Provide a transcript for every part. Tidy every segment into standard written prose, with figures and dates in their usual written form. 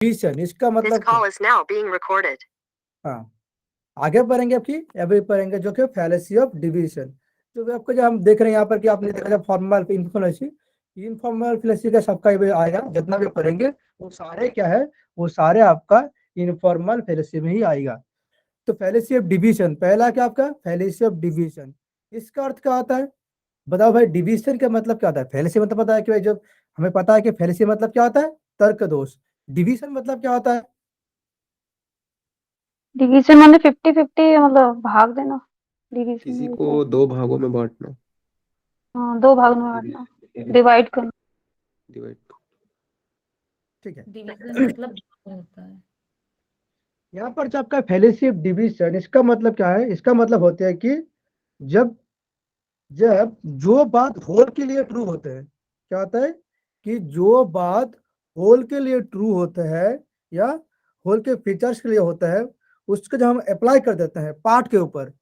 Division, इसका मतलब हाँ, आगे पढ़ेंगे आपकी, अभी पढ़ेंगे जो कि फैलेसी ऑफ डिवीजन। तो आपको जो हम देख रहे हैं यहाँ पर कि आपने देखा जब फॉर्मल इनफॉर्मेसी, इनफॉर्मल फैलेसी का सबका भी आएगा, जितना भी पढ़ेंगे वो सारे क्या है, वो सारे आपका इनफॉर्मल फैलेसी में ही आएगा। तो फैलेसी ऑफ डिवीजन, पहला क्या आपका फैलेसी ऑफ डिवीजन, इसका अर्थ क्या आता है? बताओ भाई, डिवीजन का मतलब क्या होता है? फैलेसी मतलब पता है कि भाई, जब हमें पता है कि फैलेसी मतलब क्या होता है, तर्क दोष। डिवीजन मतलब क्या होता है? डिवीजन माने 50-50, मतलब भाग देना। डिवीजन किसी में को जैसे, दो भागों में बांटना, हाँ, दो भाग में बांटना, डिवाइड करना। डिवाइड। ठीक है। डिवीजन मतलब भाग होता है। यहाँ पर जो आपका फैलेसी ऑफ डिवीजन, इसका मतलब क्या है? इसका मतलब होता है कि जब जब जो बात होल के लिए ट्रू होते हैं, क्या होता है कि जो बात होल के लिए ट्रू होता है या होल के फीचर्स के लिए होता है, उसको जब हम अप्लाई कर देते हैं पार्ट के ऊपर,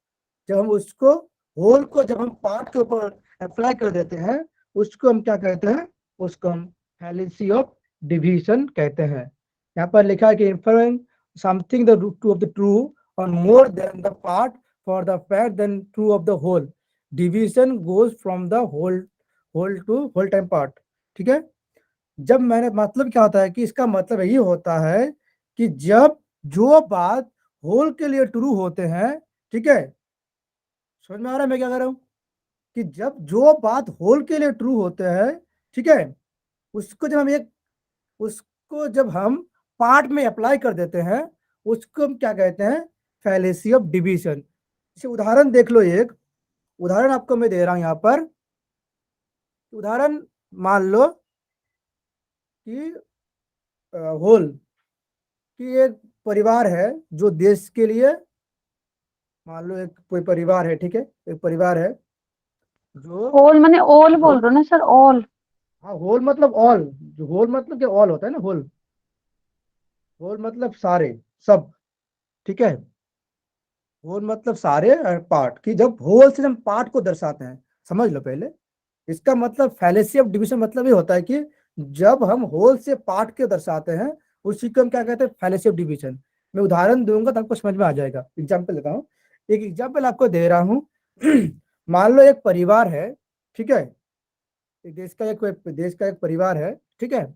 जब हम उसको होल को जब हम पार्ट के ऊपर अप्लाई कर देते हैं, उसको हम क्या कहते हैं? उसको हम फैलेसी ऑफ डिवीजन कहते हैं। यहाँ पर लिखा है कि inference something the true of the true और more than the part for the fact then true of the whole, division goes from the whole whole to whole time part. ठीक है। जब मैंने मतलब क्या होता है कि इसका मतलब यही होता है कि जब जो बात होल के लिए ट्रू होते हैं, ठीक है, समझ में आ रहा है मैं क्या कर रहा हूं? कि जब जो बात होल के लिए ट्रू होते हैं, ठीक है, उसको जब हम एक उसको जब हम पार्ट में अप्लाई कर देते हैं, उसको हम क्या कहते हैं? Fallacy of division. इसे उदाहरण देख लो, एक उदाहरण आपको मैं दे रहा हूं यहाँ पर। उदाहरण मान लो कि होल कि एक परिवार है जो देश के लिए, मान लो एक कोई परिवार है, ठीक है, एक परिवार है जो, होल माने ऑल बोल रहे हो ना सर? ऑल। हाँ, होल मतलब ऑल, जो होल मतलब क्या ऑल होता है ना, होल, होल मतलब सारे, सब, ठीक है, होल मतलब सारे पार्ट की, जब होल से हम पार्ट को दर्शाते हैं, समझ लो पहले। इसका मतलब फैलेसी ऑफ डिवीजन मतलब ये होता है कि जब हम होल से पार्ट के दर्शाते हैं, उसी को हम क्या कहते हैं? Fallacy of division. मैं उदाहरण दूंगा तो आपको समझ में आ जाएगा। एग्जाम्पल देता हूँ, एक एग्जाम्पल आपको दे रहा हूँ। मान लो एक परिवार है, ठीक है, एक देश का एक परिवार है, ठीक है,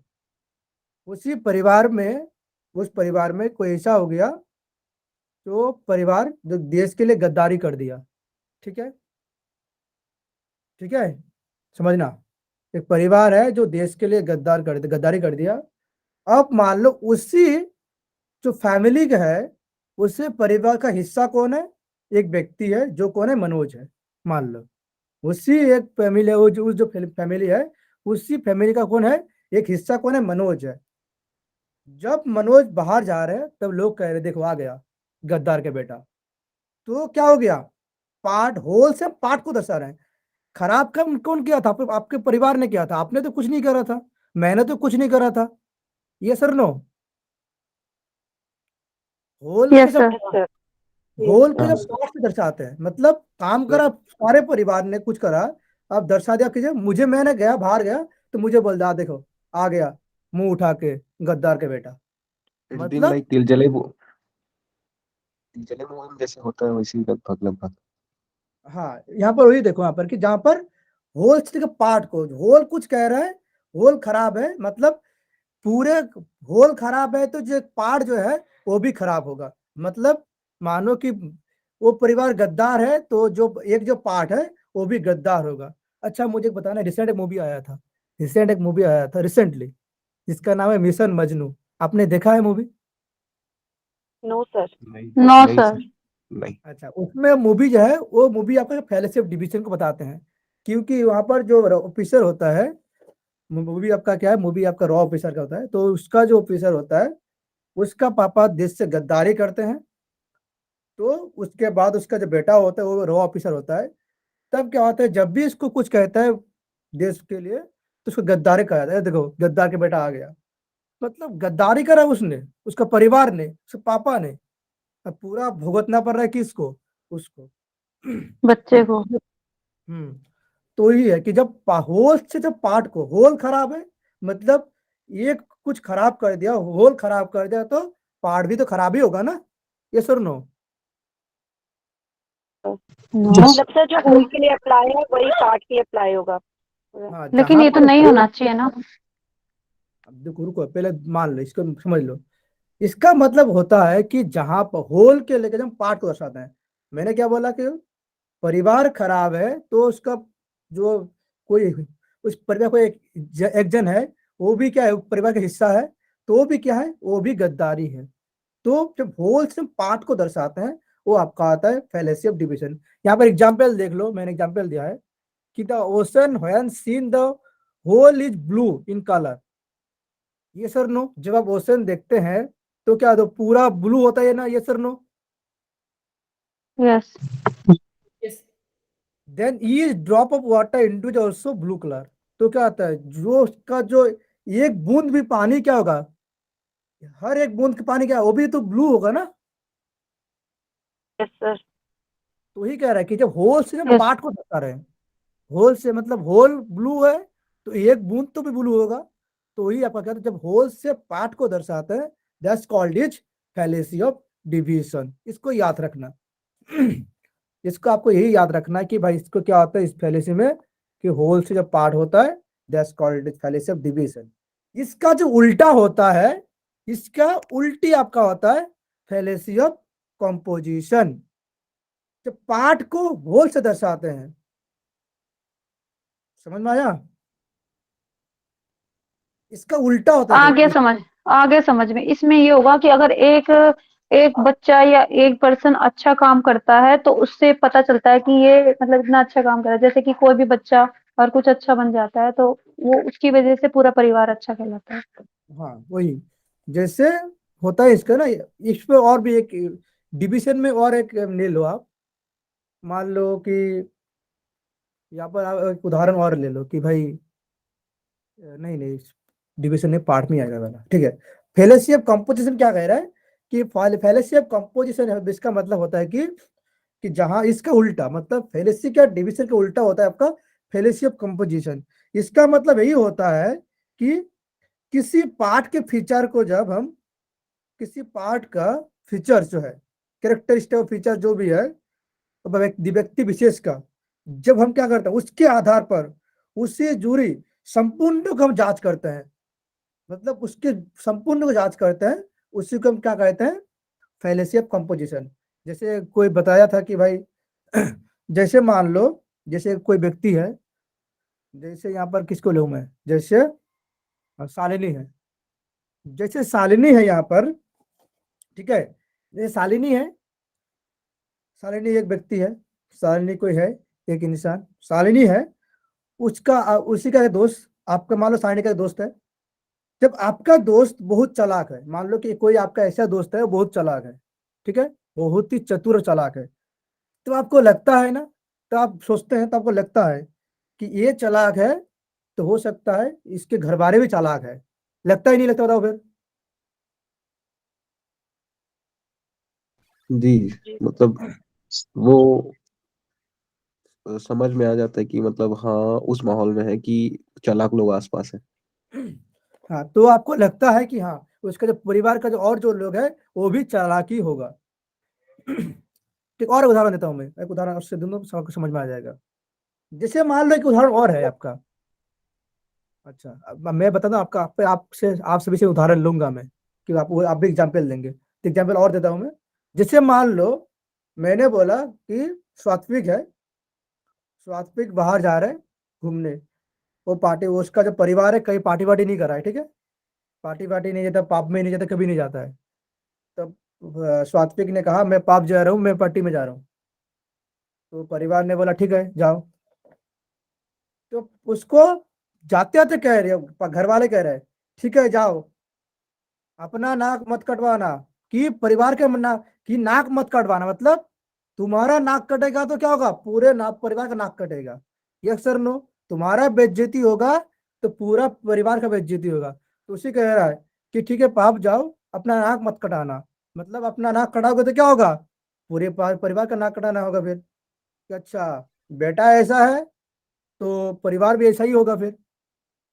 उसी परिवार में, उस परिवार में कोई ऐसा हो गया तो परिवार जो देश के लिए गद्दारी कर दिया, ठीक है, ठीक है, समझना, एक परिवार है जो देश के लिए गद्दारी कर दिया। अब मान लो उसी जो फैमिली का है, उसी परिवार का हिस्सा कौन है? एक व्यक्ति है जो कौन है? मनोज है, मान लो। उसी एक फैमिली है, वो जो फैमिली है, उसी फैमिली का कौन है? एक हिस्सा कौन है? मनोज है। जब मनोज बाहर जा रहे हैं, तब लोग कह रहे देखो आ गया गद्दार के बेटा। तो क्या हो गया? पार्ट होल से पार्ट को दर्शा रहे हैं। खराब काम कौन किया था? आपके परिवार ने किया था, आपने तो कुछ नहीं करा था, मैंने तो कुछ नहीं करा था। ये सर नो, होल के यस जब सर। होल के हाँ, जब पार्ट से दर्शाते हैं, मतलब काम करा सारे परिवार ने, कुछ करा, अब दर्शा दिया कि मुझे, मैंने गया बाहर गया तो मुझे बोल दिया देखो आ गया मुंह उठा के गद्दार के बेटा। इट्स बीन मतलब लाइक तिल जले मुंह में जैसे होता है वैसे ही लगभग लगभग। हाँ, यहाँ पर वही देखो, यहाँ पर कि जहाँ पर होल के पार्ट को, होल कुछ कह रहा है, होल खराब है, मतलब पूरे होल खराब है तो जो पार्ट जो है वो भी खराब होगा। मतलब मानो कि वो परिवार गद्दार है तो जो एक जो पार्ट है वो भी गद्दार होगा। अच्छा मुझे बताना, रिसेंट एक मूवी आया था, रिसेंट एक मूवी आया था रिसेंटली, जिसका नाम है मिशन मजनू। आपने देखा है मूवी? No sir. नहीं, नो नहीं सर। सर, नहीं। अच्छा, उसमें मूवी जो है वो मूवी आपका फैलेसी ऑफ डिवीजन को बताते हैं, क्योंकि वहां पर जो ऑफिसर होता है, मूवी आपका क्या है, मूवी आपका रॉ ऑफिसर का होता है, तो उसका जो ऑफिसर होता है, उसका पापा देश से गद्दारी करते हैं। तो उसके बाद उसका जो बेटा होता है वो रॉ ऑफिसर होता है। तब क्या होता है, जब भी इसको कुछ कहता है देश के लिए, तो उसको गद्दारी कहा जाता है, देखो गद्दार के बेटा आ गया। मतलब गद्दारी करा उसने, उसका परिवार ने, उसके पापा ने। अब पूरा भुगतना पड़ रहा है किसको? उसको। बच्चे को। हम्म। तो ये है कि जब होल से जब पार्ट को, होल खराब है मतलब एक कुछ खराब कर दिया, होल खराब कर दिया, तो पार्ट भी तो खराब ही होगा ना। यस और नो? नो। मतलब सर जो होल के लिए अप्लाई है वही पार्ट के अप्लाई होगा। हाँ, लेकिन जहां ये तो पर नहीं होल, होना चाहिए ना। अब देखो रुको, पहले मान लो इसको, समझ लो। इसका मतलब होता है कि जहां पर होल के लेकर हम पार्ट को दर्शाते हैं। मैंने क्या बोला कि परिवार खराब है तो उसका जो कोई उस परिवार को एक जन है, वो भी क्या है, परिवार का हिस्सा है, तो वो भी क्या है, वो भी गद्दारी है। तो जब होल से पार्ट को दर्शाते हैं, वो आपका आता है फैलेसी ऑफ डिविजन। यहाँ पर एग्जाम्पल देख लो, मैंने एग्जाम्पल दिया है कि the ocean when seen the whole is blue in colour. ये सर नो? जब आप ओशन देखते हैं तो क्या तो पूरा ब्लू होता है ना? ये sir no? Yes. Yes. Then each drop of water into is also blue colour. तो क्या आता है, जो उसका जो एक बूंद भी पानी क्या होगा, हर एक बूंद का पानी क्या, वो भी तो ब्लू होगा ना। Yes sir. तो वही कह रहा है कि जब होल से जब यस। पार्ट को दर्शा रहे हैं, होल से मतलब होल ब्लू है, तो एक बूंद तो भी ब्लू होगा। तो वही आपका कहते हैं, जब होल से पार्ट को दर्शाते हैं, that's called is fallacy of division. इसको याद रखना। इसको आपको यही याद रखना है कि भाई इसको क्या होता है इस फैलेसी में, कि होल से जब पार्ट होता है, that's called is fallacy of division. इसका जो उल्टा होता है, इसका उल्टी आपका होता है फैलेसी ऑफ कंपोजिशन। जब पार्ट को होल से दर्शाते हैं, समझ में आया? इसका उल्टा होता है आगे फिर। समझ, आगे समझ में इसमें ये होगा कि अगर एक एक बच्चा या एक पर्सन अच्छा काम करता है तो उससे पता चलता है कि ये मतलब इतना अच्छा काम कर रहा है। जैसे कि कोई भी बच्चा और कुछ अच्छा बन जाता है तो वो उसकी वजह से पूरा परिवार अच्छा कहलाता है। हाँ वही, जैसे होता है इसका ना, इस पे और भी एक डिवीजन में और एक ले लो आप। मान लो कि यहाँ पर आप एक उदाहरण और ले लो कि भाई, नहीं नहीं, डिवीजन में पार्ट में आएगा वाला, ठीक है। फेलोशिप कंपोजिशन क्या कह रहा है कि फेलोशिप कंपोजिशन है, इसका मतलब होता है कि जहां इसका उल्टा, मतलब फेलोसी का डिवीजन का उल्टा होता है आपका फेलोशिप कंपोजिशन। इसका मतलब यही होता है कि किसी पार्ट के फीचर को जब हम, किसी पार्ट का फीचर जो है, कैरेक्टरिस्टिक और फीचर जो भी है, तो व्यक्ति विशेष का, जब हम क्या करते हैं उसके आधार पर उससे जुड़ी संपूर्ण को हम जांच करते हैं, मतलब उसके संपूर्ण को जांच करते हैं, उसी को हम क्या कहते हैं, फैलेसी ऑफ कंपोजिशन। जैसे कोई बताया था कि भाई जैसे मान लो, जैसे कोई व्यक्ति है, जैसे यहाँ पर किसको लूं मैं, जैसे शालिनी है। जैसे शालिनी है यहाँ पर, ठीक है, ये शालिनी है, शालिनी एक व्यक्ति है, शालिनी कोई है, एक इंसान शालिनी है। उसका उसी का एक दोस्त, आपका मान लो शालिनी का एक दोस्त है। जब आपका दोस्त बहुत चालाक है, मान लो कि कोई आपका ऐसा दोस्त है वो बहुत चालाक है, ठीक है, बहुत ही चतुर और चालाक है, तो आपको लगता है ना, तो आप सोचते हैं, तो आपको लगता है कि ये चालाक है, तो हो सकता है इसके घर वाले भी चालाक है। लगता ही नहीं लगता, बताओ फिर। जी, मतलब वो समझ में आ जाता है कि मतलब हाँ, उस माहौल में है कि चालाक लोग आसपास है। हाँ, तो आपको लगता है कि हाँ, उसका जो परिवार का जो और जो लोग है वो भी चालाक ही होगा। ठीक, और उदाहरण देता हूँ मैं, एक उदाहरण उससे दूंगा तो सबको समझ में आ जाएगा। जैसे मान लो एक उदाहरण और है आपका। अच्छा, अब मैं बता दूं आपका, आपसे आपसे भी से उदाहरण लूंगा मैं, कि आप भी एग्जाम्पल देंगे, तो एग्जाम्पल और देता हूं मैं। जैसे मान लो मैंने बोला कि सात्विक है, सात्विक बाहर जा रहे हैं घूमने, वो पार्टी, वो उसका जो परिवार है कहीं पार्टी वार्टी नहीं कर रहा है, ठीक है, पार्टी वार्टी नहीं जाता, पाप में नहीं जाता, कभी नहीं जाता है। तब सात्विक ने कहा मैं पाप जा रहा हूँ, मैं पार्टी में जा रहा हूँ। तो परिवार ने बोला ठीक है जाओ। तो उसको जाते जाते कह रहे, घर वाले कह रहे हैं ठीक है जाओ, अपना नाक मत कटवाना, कि परिवार के ना, कि नाक मत कटवाना, मतलब तुम्हारा नाक कटेगा तो क्या होगा, पूरे नाक परिवार का नाक कटेगा। Yes sir no? तुम्हारा बेइज्जती होगा तो पूरा परिवार का बेइज्जती होगा। तो उसी कह रहा है कि ठीक है पाप जाओ, अपना नाक मत कटाना, मतलब अपना नाक कटाओगे तो क्या होगा, पूरे परिवार का नाक कटाना होगा फिर। कि अच्छा, बेटा ऐसा है तो परिवार भी ऐसा ही होगा फिर।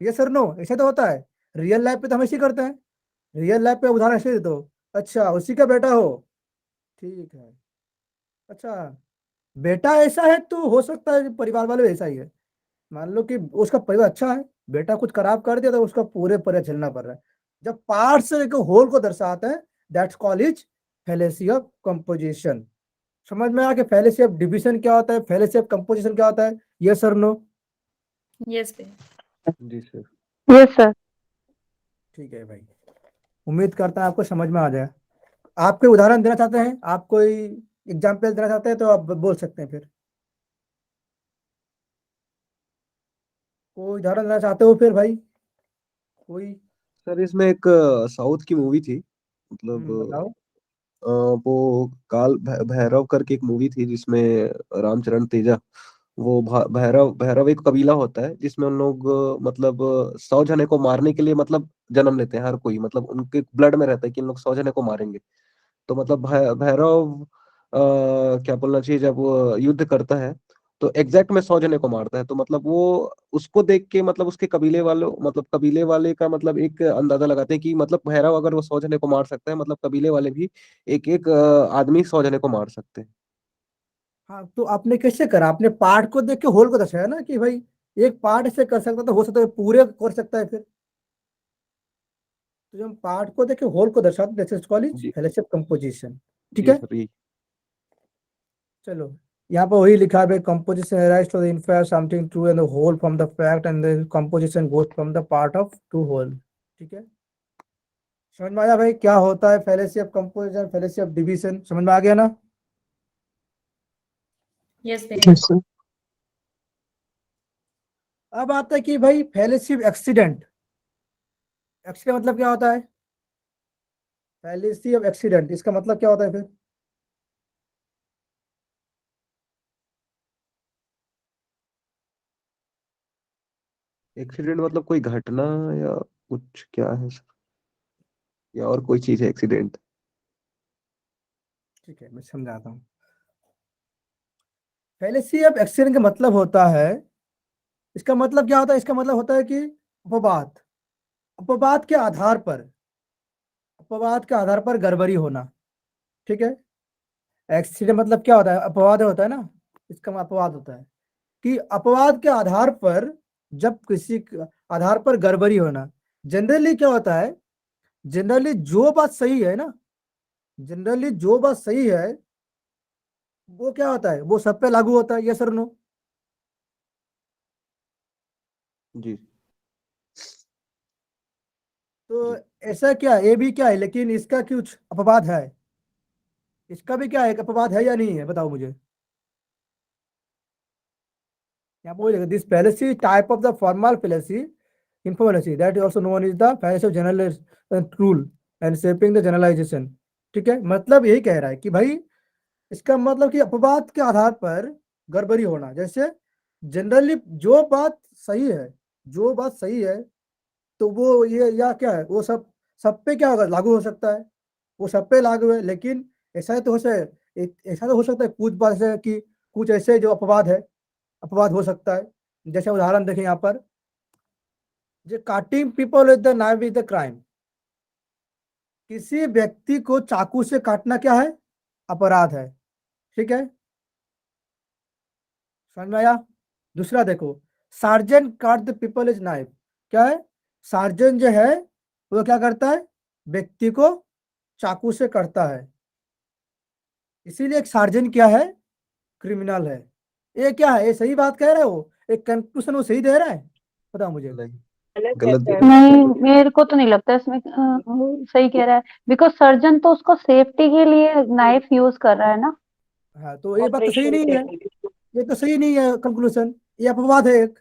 ये सर नो, ऐसे तो होता है। रियल लाइफ पे तो हम ऐसे ही करते हैं। रियल लाइफ पे उदाहरण ऐसे देते हो, अच्छा उसी का बेटा हो, ठीक है, अच्छा बेटा ऐसा है तो हो सकता है कि परिवार वाले ऐसा ही है। मान लो कि उसका परिवार अच्छा है, बेटा कुछ खराब कर दिया तो उसका पूरे परिवार झेलना पड़ रहा है। जब पार्ट से एक होल को दर्शाता है, that's called is fallacy of composition. समझ में आ कि फैलेसी ऑफ डिवीजन क्या होता है, फैलेसी ऑफ कंपोजिशन क्या होता है? यस और नो? यस भैया। जी सर। Yes sir. ठीक है भाई, उम्मीद करता है आपको समझ में आ जाए। आप कोई उदाहरण देना चाहते हैं, आप कोई एग्जाम्पल देना चाहते हैं तो आप बोल सकते हैं फिर। कोई उदाहरण देना चाहते हो फिर भाई, कोई? सर इसमें एक साउथ की मूवी थी, मतलब बताओ। वो भैरव करके एक मूवी थी जिसमें रामचरण तेजा, वो भैरव भैरव एक कबीला होता है जिसमें उन लोग मतलब 100 जने को मारने के लिए मतलब जन्म लेते हैं हर कोई, मतलब उनके ब्लड में रहता है कि इन लोग 100 जने को मारेंगे। तो मतलब भैरव क्या बोलना चाहिए, जब वो युद्ध करता है तो एग्जैक्ट में 100 जने को मारता है। तो मतलब वो उसको देख के मतलब उसके कबीले वालों, मतलब कबीले वाले का मतलब एक अंदाजा लगाते हैं कि मतलब भैरव अगर वो 100 जने को मार सकता है, मतलब कबीले वाले भी एक एक आदमी 100 जने को मार सकते हैं। हाँ, तो आपने कैसे करा? आपने पार्ट को देख के होल को दर्शाया ना कि भाई एक पार्ट ऐसे कर सकता तो हो सकता है पूरे कर सकता है फिर। तो जब हम पार्ट को देख के होल को दर्शाते दैट्स इज कॉल्ड इज जी। Fallacy of composition. ठीक जी है, सर। चलो यहाँ पर वही लिखा है, composition arise to the infer something true and the whole from the fact and the composition goes from the part of to whole. ठीक है, समझ में आया भाई क्या होता है fallacy of composition, fallacy of division? समझ में आ गया ना? यस भैया। सर अब आता है कि भाई फैलेसी ऑफ एक्सीडेंट। एक्सीडेंट मतलब क्या होता है? फैलेसी ऑफ एक्सीडेंट इसका मतलब क्या होता है फिर? एक्सीडेंट मतलब कोई घटना या कुछ, क्या है सर, या और कोई चीज है एक्सीडेंट? ठीक है, मैं समझाता हूँ। फैलेसी ऑफ एक्सीडेंट का मतलब होता है, इसका मतलब क्या होता है? इसका मतलब होता है कि अपवाद, अपवाद के आधार पर, अपवाद के आधार पर गड़बड़ी होना। ठीक है, एक्सीडेंट मतलब क्या होता है? अपवाद होता है ना, इसका अपवाद होता है कि अपवाद के आधार पर जब किसी आधार पर गड़बड़ी होना। जनरली क्या होता है, जनरली जो बात सही है ना, जनरली जो बात सही है वो क्या होता है, वो सब पे लागू होता है। Yes sir no? जी। तो जी। ऐसा क्या है, ये भी क्या है, लेकिन इसका कुछ अपवाद है, इसका भी क्या है, एक अपवाद है या नहीं है, बताओ मुझे। यहाँ बोलिएगा this fallacy type of the formal fallacy informacy that is also known as the fallacy of general rule and shaping the generalization। ठीक है, मतलब यही कह रहा है कि भाई इसका मतलब कि अपवाद के आधार पर गड़बड़ी होना। जैसे जनरली जो बात सही है, जो बात सही है तो वो ये या क्या है, वो सब पे क्या होगा, लागू हो सकता है, वो सब पे लागू है। लेकिन ऐसा तो हो सकता, ऐसा तो हो सकता है कुछ बात ऐसे कि कुछ ऐसे जो अपवाद है, अपवाद हो सकता है। जैसे उदाहरण देखें यहाँ पर, जो cutting people with the knife is the crime. किसी व्यक्ति को चाकू से काटना क्या है, अपराध है। ठीक है, समझ में आया? दूसरा देखो, सार्जेंट काट द पीपल इज नाइफ, क्या है? सार्जेंट जो है वो क्या करता है, व्यक्ति को चाकू से काटता है, इसीलिए एक सार्जेंट क्या है, क्रिमिनल है। ये क्या है, ये सही बात कह रहे हो, एक कंक्लूजन वो सही दे रहा है? बताओ मुझे। नहीं, गलत है गलत दे सर। रहा है। नहीं, मेरे को तो नहीं लगता इसमें सही कह रहा है, बिकॉज सर्जन तो उसको सेफ्टी के लिए नाइफ यूज कर रहा है ना। हाँ, तो ये बात तो सही ऑपरेशन नहीं के है, लिए। ये तो सही नहीं है कंक्लूजन, ये अपवाद है एक।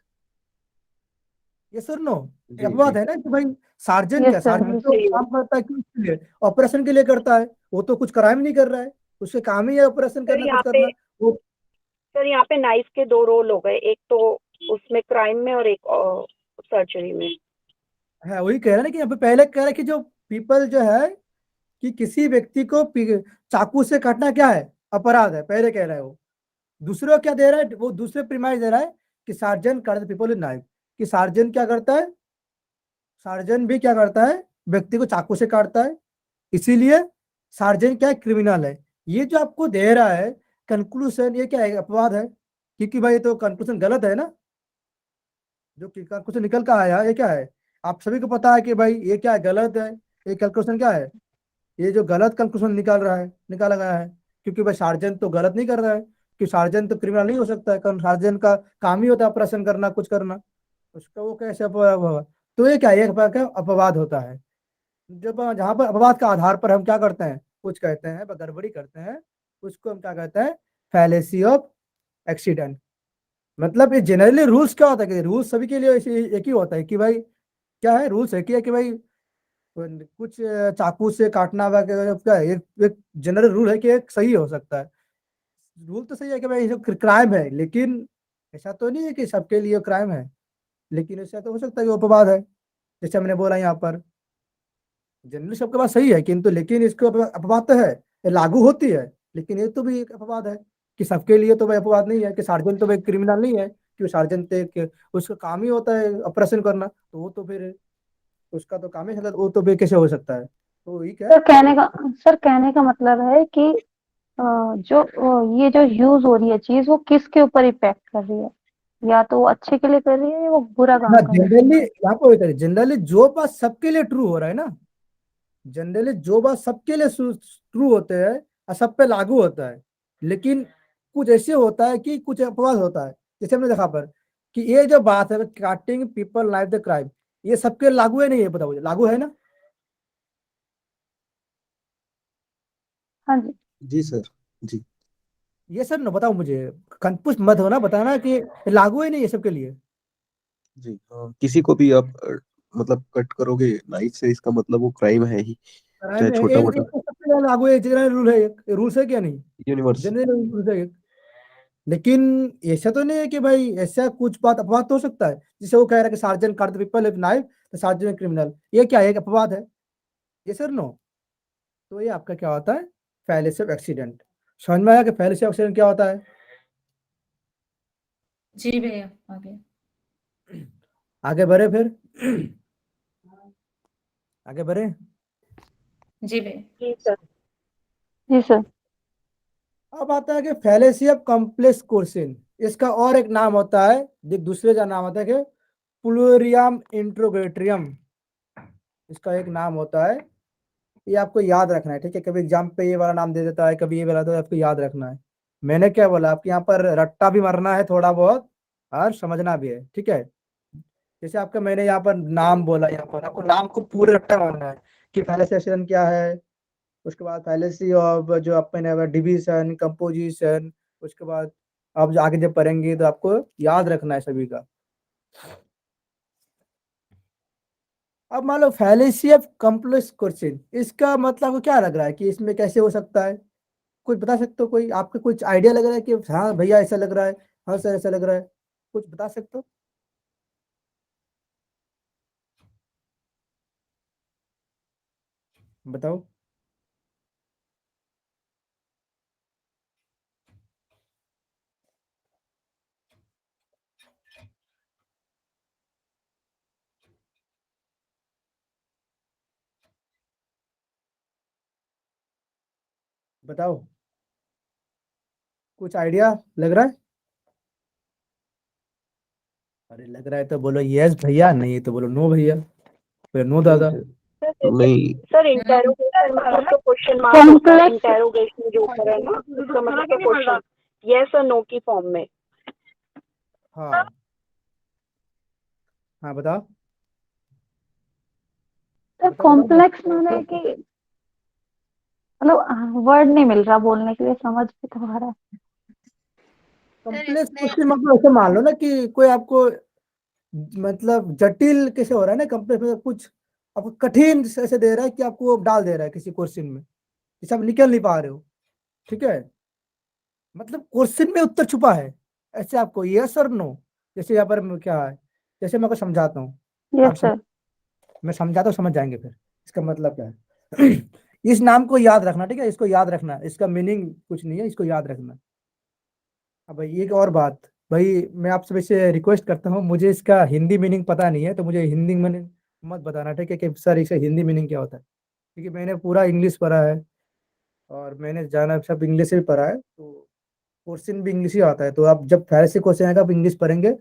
ये सुन नो, ये जी। अपवाद जी। है ना कि भाई सार्जन यस क्या, सर। सार्जन तो सही है। काम करता है किसके लिए, ऑपरेशन के लिए करता है। वो तो कुछ क्राइम नहीं कर रहा है, उसके काम ही है ऑपरेशन सर करना, कुछ यहाँ पे करना। वो सर यहाँ पे नाइफ के दो रोल हो गए, एक तो उसमें क्राइम में और एक सर्जरी में। है, वही कह रहा है ना कि यहाँ पे पहले कह रहा है कि जो पीपल जो है कि किसी व्यक्ति को चाकू से काटना क्या है, अपराध है, पहले कह रहा है वो। दूसरा क्या दे रहा है, वो दूसरे प्रीमाइस दे रहा है कि सार्जन काट पीपल इन नाइफ, कि सार्जन क्या करता है, सार्जेंट भी क्या करता है, व्यक्ति को चाकू से काटता है, इसीलिए सार्जेंट क्या है, क्रिमिनल है। ये जो आपको दे रहा है कंक्लूजन, ये क्या है, अपवाद है, क्योंकि भाई ये तो कंक्लूजन गलत है ना, जो कंक्लूजन निकल कर आया ये क्या है, आप सभी को पता है कि भाई ये क्या है, गलत है। ये कैलकुलेशन क्या है, ये जो गलत कंक्लूजन निकाला गया है, क्योंकि भाई सार्जेंट तो गलत नहीं कर रहा है, कि सार्जेंट तो क्रिमिनल नहीं हो सकता है, कारण सार्जेंट का काम ही होता है ऑपरेशन करना, कुछ करना, उसका वो कैसे अपवाद हुआ? तो ये क्या है, एक प्रकार का अपवाद होता है। जब जहाँ पर अपवाद का आधार पर हम क्या करते हैं, कुछ कहते हैं, गड़बड़ी करते हैं, उसको हम क्या कहते हैं, फैलेसी ऑफ एक्सीडेंट। मतलब ये जनरली रूल्स क्या होता है, कि रूल्स सभी के लिए एक ही होता है, कि भाई क्या है, रूल्स है कि भाई कुछ चाकू से काटना वगैरह क्या है, एक जनरल रूल है कि एक सही हो सकता है। रूल तो सही है कि भाई जो क्राइम है, लेकिन ऐसा तो नहीं है कि सबके लिए क्राइम है, लेकिन ऐसा तो हो सकता है कि अपवाद है, जैसे हमने बोला यहाँ पर जनरली सबके पास सही है, किंतु लेकिन इसको अपवाद तो है, ये लागू होती है, लेकिन ये तो भी एक अपवाद है, कि सबके लिए तो भाई अपवाद नहीं है, कि सार्जेंट तो भाई क्रिमिनल नहीं है, कि सार्जेंट एक उसका काम ही होता है ऑपरेशन करना, तो वो तो फिर उसका तो काम ही है, वो तो फिर कैसे हो सकता है, तो ये क्या है। सर कहने का मतलब है कि जो ये जो यूज हो रही है चीज, वो किसके ऊपर इफेक्ट कर रही है, या तो वो अच्छे के लिए कर रही है या वो बुरा ना काम कर रही जनरली यहाँ पे जनरली जो बात सबके लिए ट्रू हो रहा है ना, जनरली जो बात सबके लिए ट्रू होते हैं और सब पे लागू होता है, लेकिन कुछ ऐसे होता है कि कुछ अपवाद होता है, जैसे हमने देखा पर कि ये जो बात है cutting people life the crime, ये सबके लागू है नहीं, ये बताओ मुझे, लागू है ना? है। हाँ जी। जी सर। जी। ये सब ना बताओ मुझे, कंफ्यूज मत होना, बताना कि लागू है नहीं ये सबके लिए। जी हाँ, किसी को भी आप मतलब कट करोगे नाइफ से, इसका मतलब वो क्राइम है ही, चाहे क्राइम है, छोटा एक मोटा। तो सबके लिए लागू है, जनरल रूल है, एक रूल्स है क्या नहीं, यूनिवर्स। जनरल रूल्स है एक। लेकिन ऐसा तो नहीं है कि भाई ऐसा कुछ बात अपवाद तो हो सकता है, जिसे वो कह रहा है कि सार्जेंट काट द पीपल विद नाइफ तो सार्जेंट क्रिमिनल, ये क्या है, एक अपवाद है, ये सर नो। तो ये आपका क्या होता है, फैलेसी ऑफ एक्सीडेंट। समझ में आया कि फैलेसी ऑफ एक्सीडेंट क्या होता है? जी भैया आगे। आगे बढ़े फिर आगे बढ़े। जी भैया। जी सर। जी सर। अब आता है कि फैलेसी ऑफ कॉम्प्लेक्स क्वेश्चन, इसका और एक नाम होता है, दूसरे का नाम होता है कि प्लूरियम इंट्रोगेटरियम, इसका एक नाम होता है, ये आपको याद रखना है, ठीक है, कभी एग्जाम पे ये वाला नाम दे देता है, कभी ये वाला, तो आपको याद रखना है। मैंने क्या बोला, आपके यहाँ पर रट्टा भी मारना है थोड़ा बहुत, और समझना भी है, ठीक है। जैसे आपका मैंने यहाँ पर नाम बोला, यहाँ पर आपको नाम को पूरे रट्टा मारना है, कि पहले सेशन क्या है, उसके बाद फैलेसी ऑफ जो अपने डिवीजन कंपोजिशन, उसके बाद आप जो आगे जब पढ़ेंगे तो आपको याद रखना है सभी का। अब मान लो फैलेसी ऑफ कॉम्प्लेक्स क्वेश्चन, इसका मतलब आपको क्या लग रहा है कि इसमें कैसे हो सकता है, कुछ बता सकते हो, कोई आपका कुछ आइडिया लग रहा है कि हाँ भैया ऐसा लग रहा है, हाँ सर ऐसा लग रहा है, कुछ बता सकते हो? बताओ। बताओ, कुछ आइडिया लग रहा है? अरे लग रहा है तो बोलो यस भैया, नहीं तो बोलो नो भैया, फिर नो नहीं दादा। सर। सर जैसे नहीं। सर इंटेरोगेशन मतलब तो क्वेश्चन मार्क होता है, कॉम्प्लेक्स इंटेरोगेशन जो होता है ना, उसका मतलब तो क्वेश्चन यस और नो की फॉर्म में। हाँ हाँ बताओ सर, बताओ बताओ। कॉम्प्लेक्स माने कि मतलब वर्ड नहीं मिल रहा बोलने के लिए, समझ भी तो आ रहा है। कॉम्प्लेक्स क्वेश्चन मतलब ऐसे मान लो ना कि कोई आपको मतलब जटिल कैसे हो रहा है ना, कॉम्प्लेक्स मतलब कुछ आपको कठिन ऐसे दे रहा है कि आपको वो डाल दे रहा है किसी क्वेश्चन में, जिसे आप निकल नहीं पा रहे हो, ठीक है, मतलब क्वेश्चन में उत्तर छुपा है, ऐसे आपको यस और नो, जैसे यहाँ पर क्या है, जैसे मैं आपको समझाता हूँ, यस आप सर। मैं समझाता हूँ, समझ जाएंगे फिर इसका मतलब क्या है इस नाम को याद रखना, ठीक है, इसको याद रखना, इसका मीनिंग कुछ नहीं है, इसको याद रखना। अब भाई एक और बात, भाई मैं आपसे वैसे रिक्वेस्ट करता हूँ, मुझे इसका हिंदी मीनिंग पता नहीं है, तो मुझे हिंदी मीनिंग मत बताना, ठीक है, कि सर इसे हिंदी मीनिंग क्या होता है, क्योंकि मैंने पूरा इंग्लिश पढ़ा है और मैंने जाना सब इंग्लिश से भी पढ़ा है, तो क्वेश्चन भी इंग्लिश ही आता है। तो आप जब पहले से क्वेश्चन आएगा आप इंग्लिश पढ़ेंगे,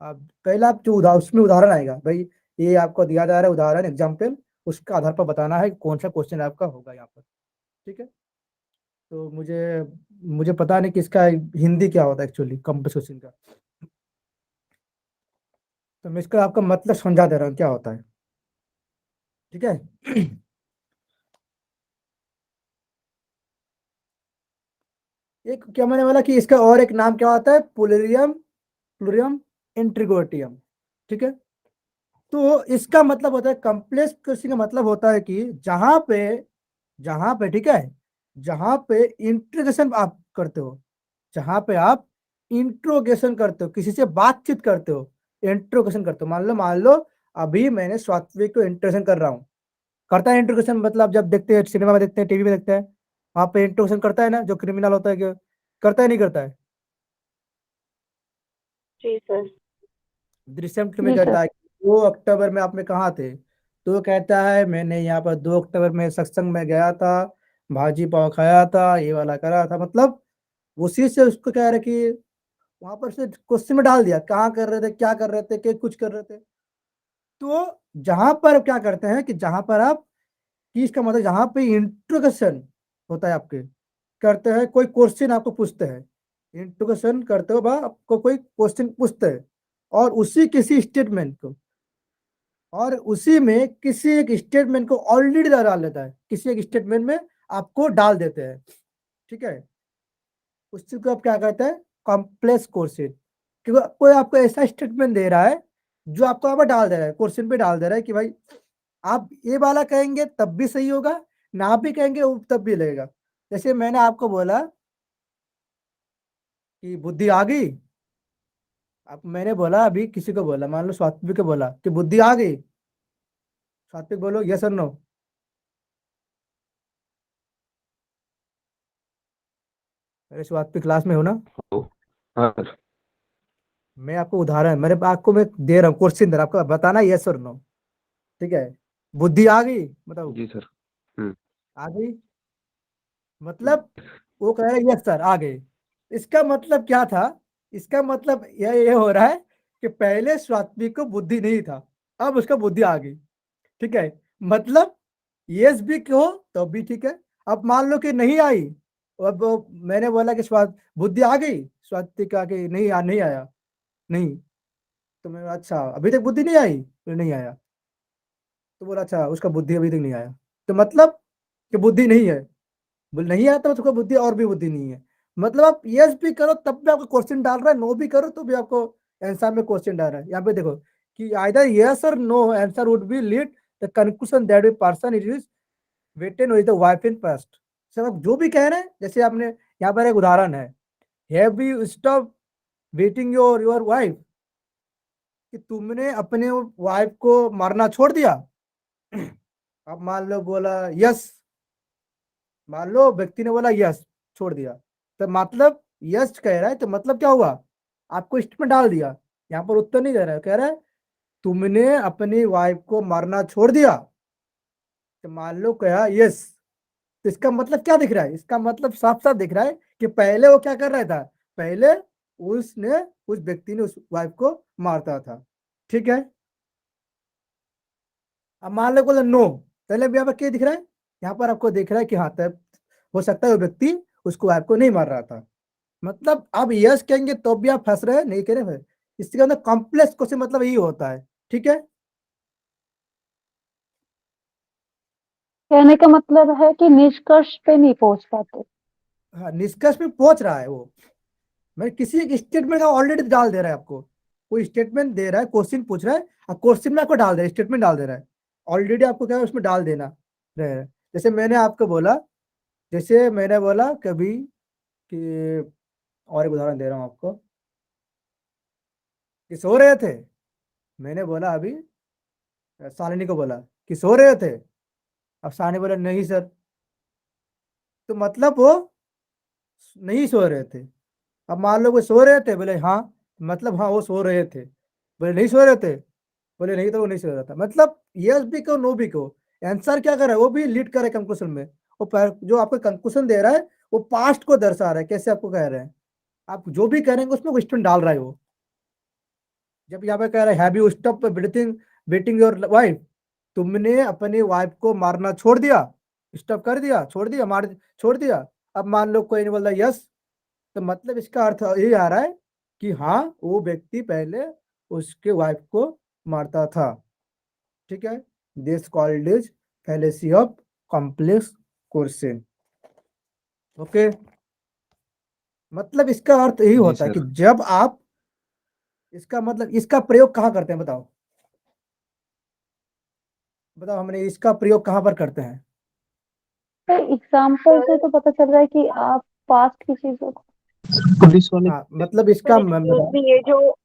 आप पहला आप जो उसमें उदाहरण आएगा भाई, ये आपको दिया जा रहा है उदाहरण एग्जाम्पल, उसका आधार पर बताना है कौन सा क्वेश्चन आपका होगा यहाँ पर, ठीक है। तो मुझे मुझे पता नहीं कि इसका हिंदी क्या होता है एक्चुअली कंप्लेक्स क्वेश्चन का, तो मैं इसका आपका मतलब समझा दे रहा हूँ क्या होता है, ठीक है। एक क्या मैंने बोला कि इसका और एक नाम क्या होता है, प्लूरियम प्लूरियम इंट्रिगोटियम, ठीक है। तो इसका मतलब होता है कॉम्प्लेक्स क्वेश्चन का मतलब होता है कि जहां पे ठीक है, जहां पे इंट्रोगेशन आप करते हो, जहां पे आप इंट्रोगेशन करते हो, किसी से बातचीत करते हो, इंट्रोगेशन करते हो, मान लो अभी मैंने सात्विक को इंट्रोगेशन कर रहा हूँ, करता है इंट्रोगेशन, मतलब जब देखते हैं सिनेमा में, देखते हैं टीवी में देखते हैं, वहां पे इंट्रोगेशन करता है ना, जो क्रिमिनल होता है, कि करता है नहीं करता है, जी सर। दृश्यम में जी सर। कहता है 2 अक्टूबर में आप में कहाँ थे, तो कहता है मैंने यहाँ पर 2 अक्टूबर में सत्संग में गया था, भाजी पाव खाया था, ये वाला करा था, मतलब उसी से उसको कह रहे कि वहां पर से क्वेश्चन में डाल दिया, कहाँ कर रहे थे, क्या कर रहे थे, क्या कुछ कर रहे थे। तो जहां पर क्या करते हैं कि जहां पर आप, कि इसका मतलब जहां पे इंट्रोगेशन होता है आपके, करते हैं कोई क्वेश्चन आपको पूछते हैं, इंट्रोगेशन करते हो, आपको कोई क्वेश्चन पूछते हैं, और उसी किसी स्टेटमेंट को, और उसी में किसी एक स्टेटमेंट को ऑलरेडी डाल देता है, किसी एक स्टेटमेंट में आपको डाल देते हैं, ठीक है। उस चीज को आप क्या कहते हैं, कॉम्प्लेक्स क्वेश्चन, क्योंकि कोई आपको ऐसा स्टेटमेंट दे रहा है जो आपको यहाँ पर डाल दे रहा है, क्वेश्चन पे डाल दे रहा है कि भाई आप ये वाला कहेंगे तब भी सही होगा, ना भी कहेंगे वो तब भी लगेगा। जैसे मैंने आपको बोला कि बुद्धि आ गई, अब मैंने बोला अभी किसी को बोला, मान लो सात्विक को बोला कि बुद्धि आ गई, सात्विक बोलो यस और नो। मेरे सात्विक क्लास में हो ना, हेलो। हाँ सर। मैं आपको उदाहरण, मेरे आपको मैं दे रहा हूँ क्वेश्चन दे रहा हूँ, आपको बताना यस और नो, ठीक है। बुद्धि आ गई, बताओ, जी सर। हम्म। आ गई, मतलब वो कह रहे हैं यस सर आ गए। इसका मतलब क्या था, इसका मतलब ये हो रहा है कि पहले स्वात्विक को बुद्धि नहीं था, अब उसका बुद्धि आ गई, ठीक है। मतलब यस भी कहो तो भी ठीक है। अब मान लो कि नहीं आई, अब मैंने बोला कि स्वाद बुद्धि आ गई, स्वात्विक आ गई, नहीं आया, नहीं, तो मैं अच्छा अभी तक बुद्धि नहीं आई, तो नहीं आया, तो बोला अच्छा उसका बुद्धि अभी तक नहीं आया, तो मतलब कि बुद्धि नहीं है, बोल नहीं आता तो उसको बुद्धि और भी बुद्धि नहीं है। मतलब आप यस भी करो तब भी आपको क्वेश्चन डाल रहा है, नो भी करो तो भी आपको आंसर में क्वेश्चन डाल रहा है। यहाँ पे देखो कि आइदर यस और no answer would be lead the conclusion that way person it is weighted with the wife in past. Sir आप जो भी कह रहे हैं, जैसे आपने यहाँ पर एक उदाहरण है, have you stop waiting your your wife, कि तुमने अपने वाइफ को मारना छोड़ दिया। अब मान लो बोला यस, मान लो व्यक्ति ने बोला यस छोड़ दिया, तो मतलब यस कह रहा है, तो मतलब क्या हुआ, आपको स्टेटमेंट डाल दिया, यहाँ पर उत्तर नहीं दे रहा है, कह रहा है तुमने अपनी वाइफ को मारना छोड़ दिया, तो मान लो कहा यस, तो इसका मतलब क्या दिख रहा है, इसका मतलब साफ साफ दिख रहा है कि पहले वो क्या कर रहा था, पहले उसने उस व्यक्ति ने उस वाइफ को मारता था, ठीक है। अब मान लो बोला नो, पहले भी यहाँ पर क्या दिख रहा है, यहाँ पर आपको दिख रहा है कि हाँ तब हो सकता है वो व्यक्ति उसको वाइफ को नहीं मार रहा था। मतलब आप यस कहेंगे तो भी आप फंस रहे हैं, नहीं कह रहे हैं, इसके अंदर कॉम्प्लेक्स क्वेश्चन मतलब यही होता है, ठीक है। कहने का मतलब है कि निष्कर्ष पे नहीं पहुंच पाते। हाँ निष्कर्ष में पहुंच रहा है वो, मैं किसी एक स्टेटमेंट का ऑलरेडी डाल दे रहा है आपको, कोई स्टेटमेंट दे रहा है, क्वेश्चन पूछ रहा है, और क्वेश्चन में आपको डाल दे रहा है, स्टेटमेंट डाल दे रहा है, ऑलरेडी आपको क्या है उसमें डाल देना रहे है। जैसे मैंने आपको बोला, जैसे मैंने बोला कभी कि, और एक उदाहरण दे रहा हूँ आपको, कि सो रहे थे, मैंने बोला अभी शालिनी को बोला कि सो रहे थे, अब शालिनी बोला नहीं सर, तो मतलब वो नहीं सो रहे थे। अब मान लो वो सो रहे थे, बोले हाँ, मतलब हाँ वो सो रहे थे, बोले नहीं सो रहे थे, बोले नहीं तो वो नहीं सही हो रहा था। मतलब यस भी कहो नो भी कहो, आंसर क्या कर रहा है, वो भी लीड कर रहा है कंक्लूजन में। वो जो आपको कंक्लूजन दे रहा है वो पास्ट को दर्शा रहा है। कैसे आपको कह रहे हैं, आप जो भी करेंगे उसमें क्वेश्चन डाल रहा है वो। जब यहाँ पे कह रहा है have you stop beating beating your wife, तुमने अपनी वाइफ को मारना छोड़ दिया, स्टॉप कर दिया, छोड़ दिया, मार छोड़ दिया। अब मान लो कोई नहीं बोल रहा यस, तो मतलब इसका अर्थ ये आ रहा है कि हाँ वो व्यक्ति पहले उसके वाइफ को मारता था। ठीक है, this called is fallacy of complex question. Okay, मतलब इसका अर्थ यही जी होता है कि सर। जब आप इसका मतलब इसका प्रयोग कहाँ करते हैं, बताओ बताओ, हमने इसका प्रयोग कहाँ पर करते हैं। तो एग्जाम्पल से सर, तो पता चल रहा है कि आप पास्ट की चीजों को पुलिस वाले हाँ मतलब इसका सर एक्सक्यूज बताओ। मी, ये जो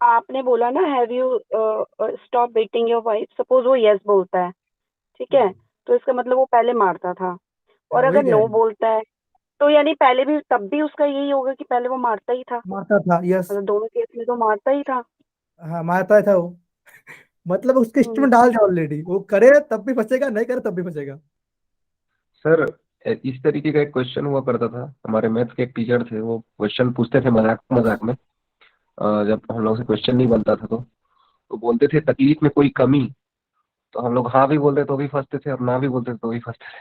आपने बोला ना have you stop beating your wife, suppose वो यस बोलता है, ठीक है, तो इसका मतलब वो पहले मारता था। हाँ और वही अगर कह नो रहे हैं, बोलता है तो यानी पहले भी, तब भी उसका यही होगा कि पहले वो मारता ही था। मारता था, यस। मतलब दोनों केस में तो मारता ही था। हाँ मारता था वो, मतलब उसके हम्म, स्टेटमेंट डाल दिया ऑलरेडी, वो करे तब भी फंसेगा, नहीं करे तब भी फंसेगा। सर इस तरीके का एक क्वेश्चन हुआ करता था, हमारे मैथ्स के एक टीचर थे, वो क्वेश्चन पूछते थे मजाक मजाक में। जब हम लोग से क्वेश्चन नहीं बनता था तो बोलते थे तकलीफ में कोई कमी, तो हम लोग हाँ भी बोलते तो भी फंसते थे और ना भी बोलते तो भी फंसते थे।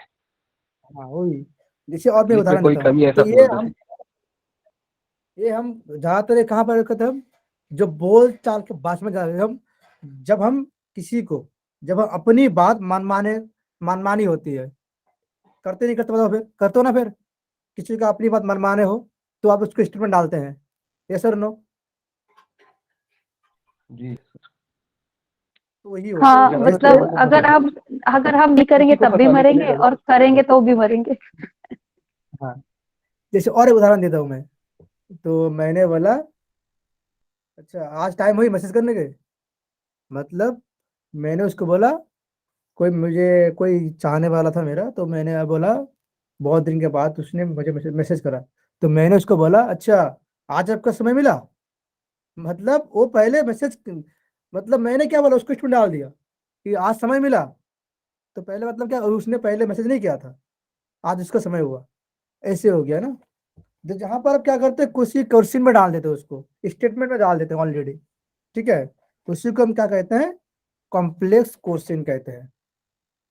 हाँ वही, जैसे और मैं तकलीफ में उदाहरण कोई देता हूँ, कमी तो ऐसा बोलते थे। ये हम ज्यादातर ये कहाँ पर करते हैं हम, जो बोल चाल के बात में जाते हैं हम, जब हम किसी को, जब हम अपनी बात मनमानी होती है, करते नहीं करते बताओ, फिर करते हो ना, फिर किसी का अपनी बात मनमाने हो तो आप उसको स्टेटमेंट डालते हैं, ये सर नो, जी। तो वही होता हाँ है ज्यादातर जैसे। मतलब लोग अगर हम नहीं करेंगे किसी को तब भी फंसाने के लिए मरेंगे गलत और उत्तर करेंगे देते तो हैं। भी मरेंगे। हाँ, जैसे और एक उदाहरण देता हूँ मैं, तो मैंने बोला अच्छा आज टाइम हुई मैसेज करने के, मतलब मैंने उसको बोला कोई चाहने वाला था मेरा, तो मैंने बोला बहुत दिन के बाद उसने मुझे मैसेज करा, तो मैंने उसको बोला अच्छा आज आपका समय मिला। मतलब वो पहले मैसेज, मतलब मैंने क्या बोला उसको स्टूडेंट डाल दिया कि आज समय मिला, तो पहले मतलब क्या उसने पहले मैसेज नहीं किया था, आज उसका समय हुआ, ऐसे हो गया ना। तो जहां पर आप क्या करते हैं, किसी क्वेश्चन में डाल देते हैं, उसको स्टेटमेंट में डाल देते हैं ऑलरेडी। ठीक है, उसी को हम क्या कहते हैं, कॉम्प्लेक्स क्वेश्चन कहते हैं।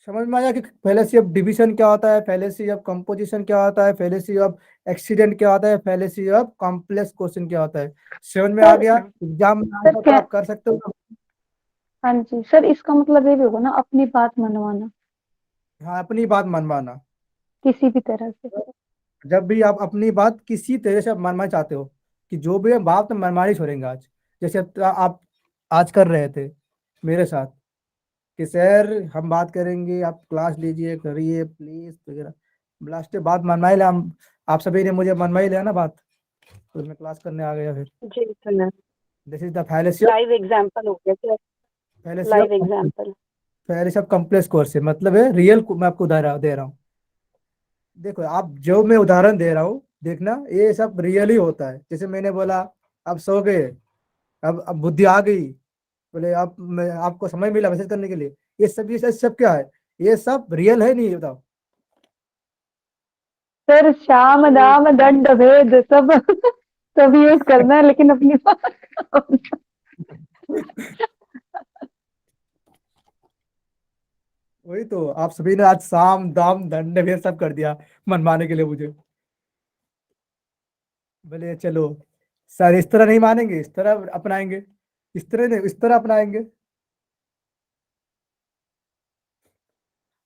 समझ में आया कि फैलेसी ऑफ डिवीजन क्या होता है, फैलेसी ऑफ कंपोजिशन क्या होता है, फैलेसी ऑफ एक्सीडेंट क्या होता है, फैलेसी ऑफ कॉम्प्लेक्स क्वेश्चन क्या होता है। समझ में आ सर गया, एग्जाम में सर आएगा तो क्या, आप कर सकते हो। हाँ जी सर, इसका मतलब ये भी होगा ना अपनी बात मनवाना हाँ अपनी बात मनवाना, किसी भी तरह से। जब भी आप अपनी बात किसी तरह से आप मनवाना चाहते हो, कि जो भी है बात तो मनमानी छोड़ेंगे आज, जैसे आप आज कर रहे थे मेरे साथ, कि सर हम बात करेंगे, आप क्लास लीजिए करिए प्लीज वगैरह, लास्ट बात मनवा ही लिया हम, आप सभी ने मुझे मनवा ही लिया ना बात, तो मैं क्लास करने आ गया फिर। जी sir, this is the fallacy of, live example हो गया sir, fallacy live of example. Fallacy of complex course है, मतलब है रियल, मैं आपको उदाहरण दे रहा हूँ। देखो आप जो मैं उदाहरण दे रहा हूँ, देखना ये सब रियल ही होता है। जैसे मैंने बोला आप सो गए, अब बुद्धि आ गई, बोले आप मैं आपको समय मिला मैसेज करने के लिए, ये सब क्या है, ये सब रियल है नहीं, ये बताओ। सर शाम दाम दंड भेद सब सब यूज करना है लेकिन अपनी बात। वही तो आप सभी ने आज साम दाम दंड भेद सब कर दिया मनवाने के लिए मुझे। बोले चलो सर इस तरह नहीं मानेंगे, इस तरह अपनाएंगे, इस तरह नहीं इस तरह अपनाएंगे।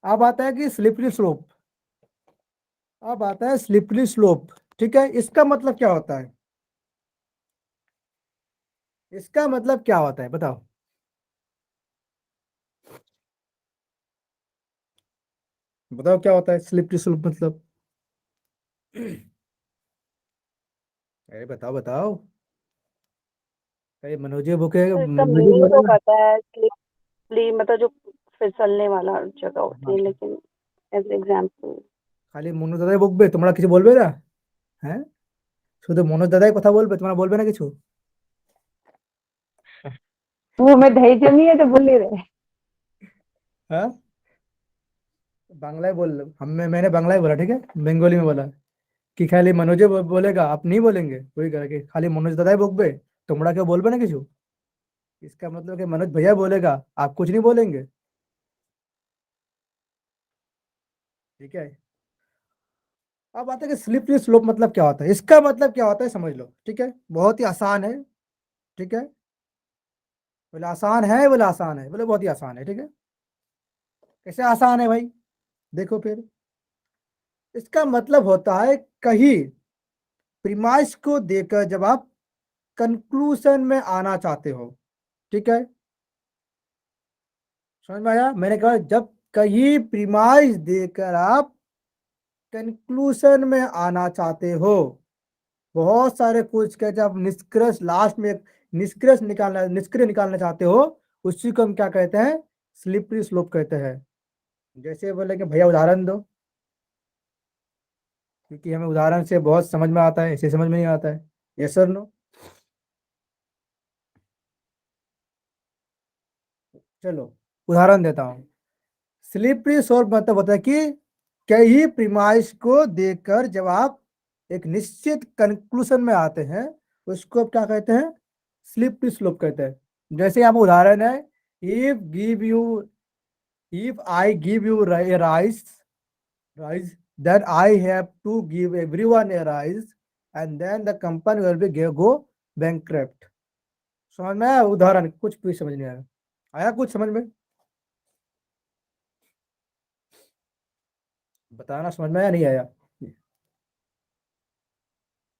अब आता है कि स्लिपरी स्लोप, अब आता है स्लिपरी स्लोप। ठीक है, इसका मतलब क्या होता है, इसका मतलब क्या होता है बताओ। बताओ क्या होता है स्लिपरी स्लोप मतलब। अरे बताओ बताओ, अरे मनोजे बुक है, तो इसका मनोजे मीनिंग तो बोलेगा। पता है, स्लिपली मतलब जो फिसलने वाला जगह होती हाँ, है, लेकिन एज एग्जाम्पल। খালি মনোজ দাদাই বকবে, তোমরা কিছু বলবে না? হ্যাঁ, শুধু মনোজ দাদাই কথা বলবে, তোমরা বলবে না কিছু? मुंह में दही जमी है तो बोल नहीं रहे। हाँ, बांग्ला बोल, मैंने बांग्ला ही बोला, ठीक है, बंगाली में बोला कि खाली मनोजे बोलेगा, आप नहीं बोलेंगे, वही करा कि खाली मनोज दादा ही बोकबे, तुमरा क्यों बोलबे ना किसी। इसका मतलब कि मनोज भैया बोलेगा, आप कुछ नहीं बोलेंगे, ठीक है। अब बात है कि स्लिपरी स्लोप मतलब क्या होता है, इसका मतलब क्या होता है समझ लो, ठीक है, बहुत ही आसान है, ठीक है। बोले आसान है, बोले आसान है, बोले बहुत ही आसान है, ठीक है। कैसे आसान है भाई, देखो फिर, इसका मतलब होता है कहीं प्रीमाइस को देकर जब आप कंक्लूजन में आना चाहते हो, ठीक है, समझ में आया, मैंने कहा जब कहीं प्रीमाइस देकर आप कंक्लूजन में आना चाहते हो, बहुत सारे कुछ के जब निष्कर्ष लास्ट में एक निष्कर्ष निकालना चाहते हो, उसी को हम क्या कहते हैं, स्लिपरी स्लोप कहते हैं। जैसे बोले कि भैया उदाहरण दो, क्योंकि हमें उदाहरण से बहुत समझ में आता है, ऐसे समझ में नहीं आता है। Yes sir, no. चलो उदाहरण देता हूँ। स्लिपरी स्लोप मतलब होता है कि कई प्रीमाइस को देखकर जब आप एक निश्चित कंक्लूजन में आते हैं, उसको क्या कहते हैं, स्लिपरी स्लोप कहते हैं। जैसे यहाँ पे उदाहरण है, if give you if I give you rice then I have to give everyone a rise and then the company will be go bankrupt। समझ में आया उदाहरण, कुछ भी समझ नहीं आया, आया कुछ समझ में, बताना समझ में आया नहीं आया।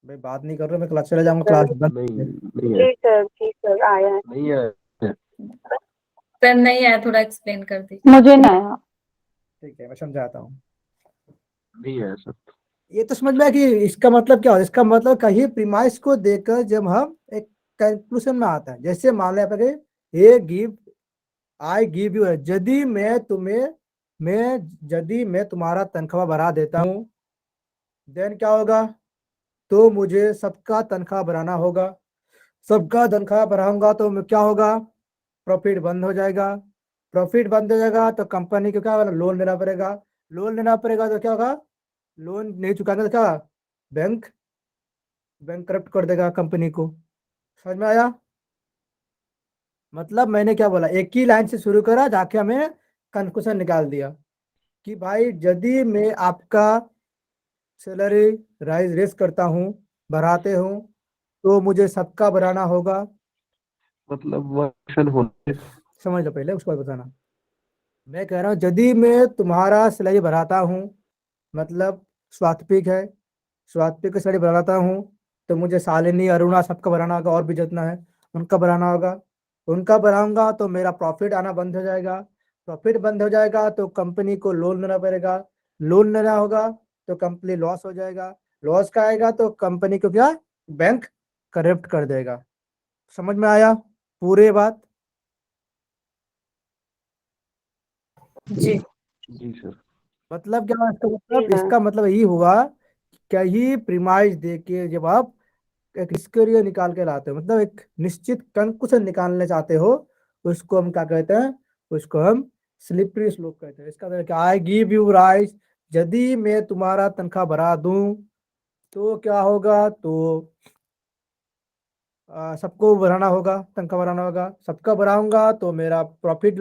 भाई बात नहीं कर रहे, मैं क्लास चला जाऊंगा, क्लास बंद। नहीं है, जी सर आया है। नहीं है, सर नहीं आया, थोड़ा एक्सप्लेन कर दीजिए। मुझे नहीं आया। ठीक है, मैं समझाता हूँ। नहीं है सर। ये तो समझ में आया कि इसका मतलब क्या होता है, इसका मतलब कहीं प्रीमाइस को देखकर जब हम एक कंक्लूजन में आता है, जैसे मान लिया ए गिव आई गिव यू, यदि मैं तुम्हारा तनख्वाह बढ़ा देता हूँ, देन क्या होगा, तो मुझे सबका तनख्वाह बढ़ाना होगा, सबका तनख्वाह बढ़ाऊंगा तो क्या होगा, प्रॉफिट बंद हो जाएगा, प्रॉफिट बंद हो जाएगा तो कंपनी को क्या होगा, लोन लेना पड़ेगा, लोन लेना पड़ेगा तो क्या होगा, लोन नहीं चुकाएंगे तो क्या, बैंक बैंक करप्ट कर देगा कंपनी को। समझ में आया, मतलब मैंने क्या बोला, एक ही लाइन से शुरू करा, जाके हमें कंक्लूजन निकाल दिया कि भाई यदि मैं आपका सैलरी रेस करता हूँ, बढ़ाते हूँ, तो मुझे सबका बढ़ाना होगा। मतलब वर्षन होने। समझ लो पहले, उसको बताना। मैं कह रहा हूँ यदि मैं तुम्हारा सैलरी बढ़ाता हूँ, मतलब स्वात्विक है, स्वात्विक की सैलरी बढ़ाता हूँ, तो मुझे शालिनी अरुणा सबका बढ़ाना होगा, और भी जितना है उनका बढ़ाना होगा, उनका बढ़ाऊंगा तो मेरा प्रॉफिट आना बंद हो जाएगा, प्रॉफिट बंद हो जाएगा तो कंपनी को लोन लेना पड़ेगा, लोन लेना होगा तो कंपनी लॉस हो जाएगा, लॉस का आएगा तो कंपनी को क्या, बैंक करप्ट कर देगा। समझ में आया पूरे बात। जी जी सर। मतलब क्या, इसका जी मतलब सर। इसका मतलब यही हुआ, क्या ही प्रीमाइस दे के जब आप एक निष्क्रिय निकाल के लाते हो, मतलब एक निश्चित कंक्लूजन निकालने चाहते हो, उसको हम क्या कहते हैं, उसको हम स्लिपरी स्लोप कहते हैं। इसका मतलब क्या, आई गिव यू राइस, यदि मैं तुम्हारा तनख्वाह बढ़ा दूं तो क्या होगा, तो सबको बढ़ाना होगा, तनख्वाह बढ़ाना होगा, सबका बढ़ाऊंगा तो मेरा प्रॉफिट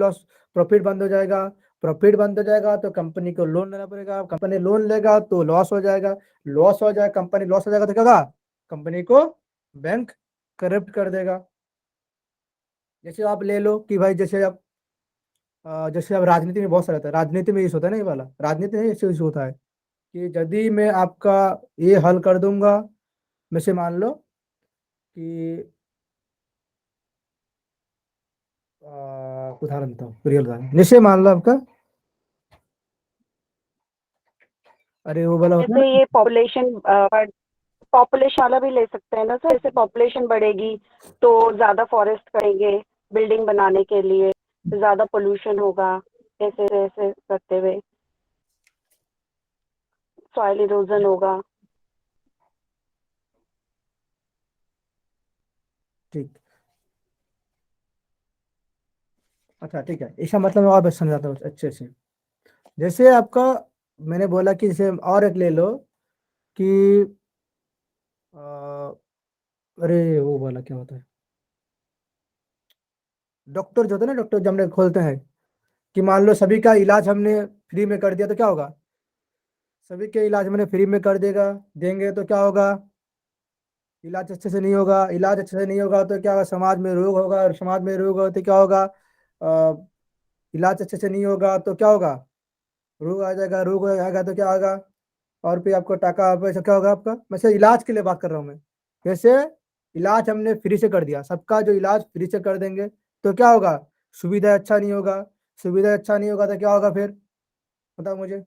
बंद हो जाएगा, प्रॉफिट बंद हो जाएगा तो कंपनी को लोन लेना पड़ेगा, कंपनी लोन लेगा तो लॉस हो जाएगा, लॉस हो जाए कंपनी लॉस हो जाएगा तो क्या होगा, कंपनी को बैंक करप्ट कर देगा। जैसे आप ले लो कि भाई जैसे अब राजनीति में बहुत सारा होता है, राजनीति में यूज होता है ना, ये वाला राजनीति में ऐसे यूज होता है कि यदि मैं आपका ये हल कर दूंगा, में से मान लो कि उदाहरण तो रियल उदाहरण, जैसे मान लो आपका, अरे वो वाला होता है जैसे ना, ये पॉपुलेशन वाला भी ले सकते हैं ना सर, जैसे पॉपुलेशन बढ़ेगी तो ज़्यादा फॉरेस्ट करेंगे बिल्डिंग बनाने के लिए, ज़्यादा पोल्यूशन होगा, ऐसे ऐसे करते हुए सॉइल इरोजन होगा। ठीक। अच्छा ठीक है, इसका मतलब मैं और बस समझाता हूँ अच्छे से। जैसे आपका, मैंने बोला कि जैसे और एक ले लो कि अ, अरे वो वाला क्या होता है, डॉक्टर जो होता है ना, डॉक्टर जब हमने खोलते हैं कि मान लो सभी का इलाज हमने फ्री में कर दिया तो क्या होगा, सभी के इलाज हमने फ्री में कर देगा देंगे तो क्या होगा, इलाज अच्छे से नहीं होगा, इलाज अच्छे से नहीं होगा तो क्या होगा, समाज में रोग होगा, और समाज में रोग होगा तो क्या होगा, इलाज अच्छे से नहीं होगा तो क्या होगा, रोग आ जाएगा, रोग आएगा तो क्या होगा, और फिर आपको टाका पैसा क्या होगा आपका। मैं सिर्फ इलाज के लिए बात कर रहा हूँ मैं। जैसे इलाज हमने फ्री से कर दिया, सबका जो इलाज फ्री से कर देंगे तो क्या होगा, सुविधा अच्छा नहीं होगा, सुविधा अच्छा नहीं होगा तो क्या होगा फिर, बताओ मुझे,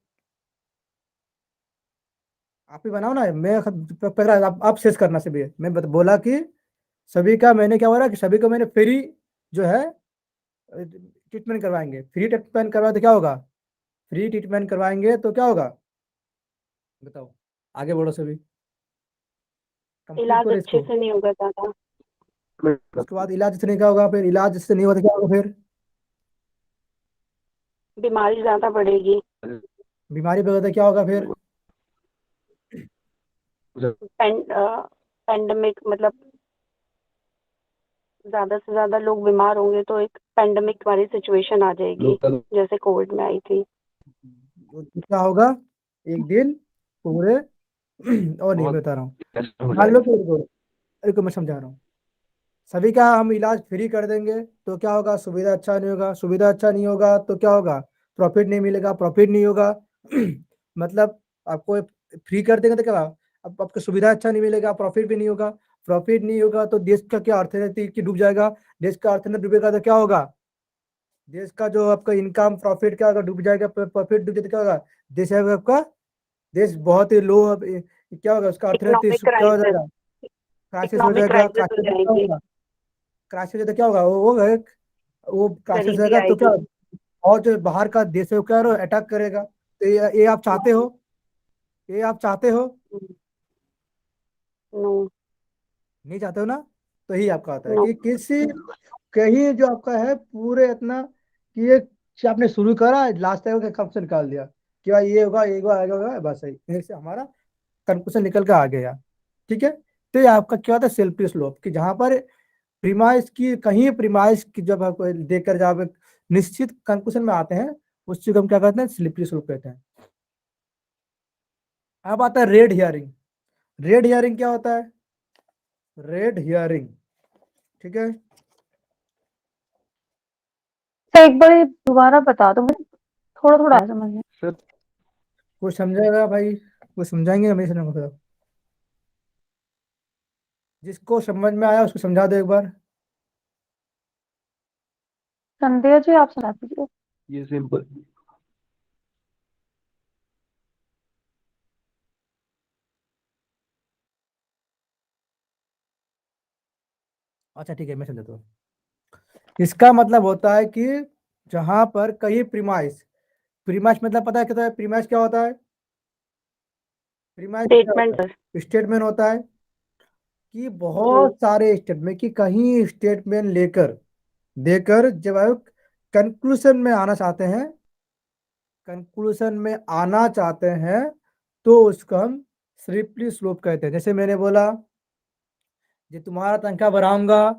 आप ही बनाओ ना, मैं पहले आप शेष करना सभी, मैं बोला कि सभी का, मैंने क्या बोला कि सभी को मैंने फ्री जो है ट्रीटमेंट करवाएंगे, फ्री ट्रीटमेंट करवाए तो क्या होगा, फ्री ट्रीटमेंट करवाएंगे तो क्या होगा, बताओ, आगे बढ़ो सभी, कंप्लीट इलाज करो अच्छे इसको। से नहीं होगा ज्यादा, उसके बाद इलाज से नहीं क्या होगा, फिर इलाज से नहीं होता क्या होगा फिर, बीमारी ज्यादा बढ़ेगी, बीमारी वगैरह क्या होगा फिर, पेंडेमिक मतलब ज्यादा से ज्यादा लोग बीमार होंगे तो एक पेंडेमिक वाली सिचुएशन आ जाएगी, जैसे कोविड में आई थी। तो क्या होगा, एक दिन पूरे और नहीं बहुत बता रहा हूँ, ऐसा हो मान लो जाएगा। कि रुको मैं समझा रहा हूँ, सभी का हम इलाज फ्री कर देंगे तो क्या होगा, सुविधा अच्छा नहीं होगा, सुविधा अच्छा नहीं होगा तो क्या होगा, प्रॉफिट नहीं मिलेगा, प्रॉफिट नहीं होगा मतलब आपको फ्री कर देंगे तो क्या होगा, अब आपको सुविधा अच्छा नहीं मिलेगा, प्रॉफिट भी नहीं होगा, प्रॉफिट नहीं होगा तो देश का क्या अर्थनीति की डूब जाएगा, देश का अर्थनीति डूबेगा तो क्या होगा, देश का जो आपका इनकम प्रॉफिट क्या होगा, डूब जाएगा, प्रॉफिट डूब जाए तो क्या होगा, देश है आपका, देश बहुत ही लो, क्या होगा, उसका अर्थनीति इकोनॉमिक क्या हो क्राइसिस, जाएगा, क्राइसिस हो इकोनॉमिक जाएगा, क्राइसिस हो क्राइसिस क्या जाएगी, होगा, क्राइसिस तो क्या होगा, वो क्राइसिस गरीबी रहेगा तो क्या, आएगी। और जो बाहर का देश है वो क्या अटैक करेगा, तो ये आप चाहते हो, ये आप चाहते हो, नो, नहीं चाहते हो ना, तो यही आपका आता है नो, कि किसी, कहीं जो आपका है पूरे इतना कि ये आपने शुरू करा, लास्ट टाइम कब से निकाल दिया कि भाई ये होगा, ये होगा, आगे होगा, बस सही, यहीं से हमारा कंक्लूजन निकल के आ गया, ठीक है। तो ये आपका क्या होता है, सेल्फी स्लोप, कि जहां पर प्रीमाइस की, कहीं प्रीमाइस की जब आप देखकर जब आप निश्चित कंक्लूजन में आते हैं, उस चीज को हम क्या कहते हैं, स्लिपरी स्लोप कहते हैं। अब आता है रेड हियरिंग। रेड हियरिंग क्या होता है, रेड हियरिंग, ठीक है, तो एक बार ये दोबारा बता दो मुझे, थोड़ा थोड़ा आया समझ में। सर कुछ समझाएगा भाई, कुछ समझाएंगे, हमें समझ में, जिसको समझ में आया उसको समझा दो एक बार। संध्या जी आप सुना दीजिए। ये सिंपल, अच्छा ठीक है, मैं समझाता हूँ। इसका मतलब होता है कि जहां पर कहीं प्रीमाइस, प्रीमाइस मतलब पता है क्या होता है, प्रीमाइस क्या होता है, प्रीमाइस क्या होता स्टेटमेंट। है, स्टेटमेंट होता है कि जी, बहुत सारे स्टेटमेंट, कि कहीं स्टेटमेंट लेकर देकर जब आप कंक्लूजन में आना चाहते हैं, कंक्लूजन में आना चाहते हैं तो उसको हम स्लिपरी स्लोप कहते हैं। जैसे मैंने बोला, जे तुम्हारा तनख्वाह बढ़ाऊंगा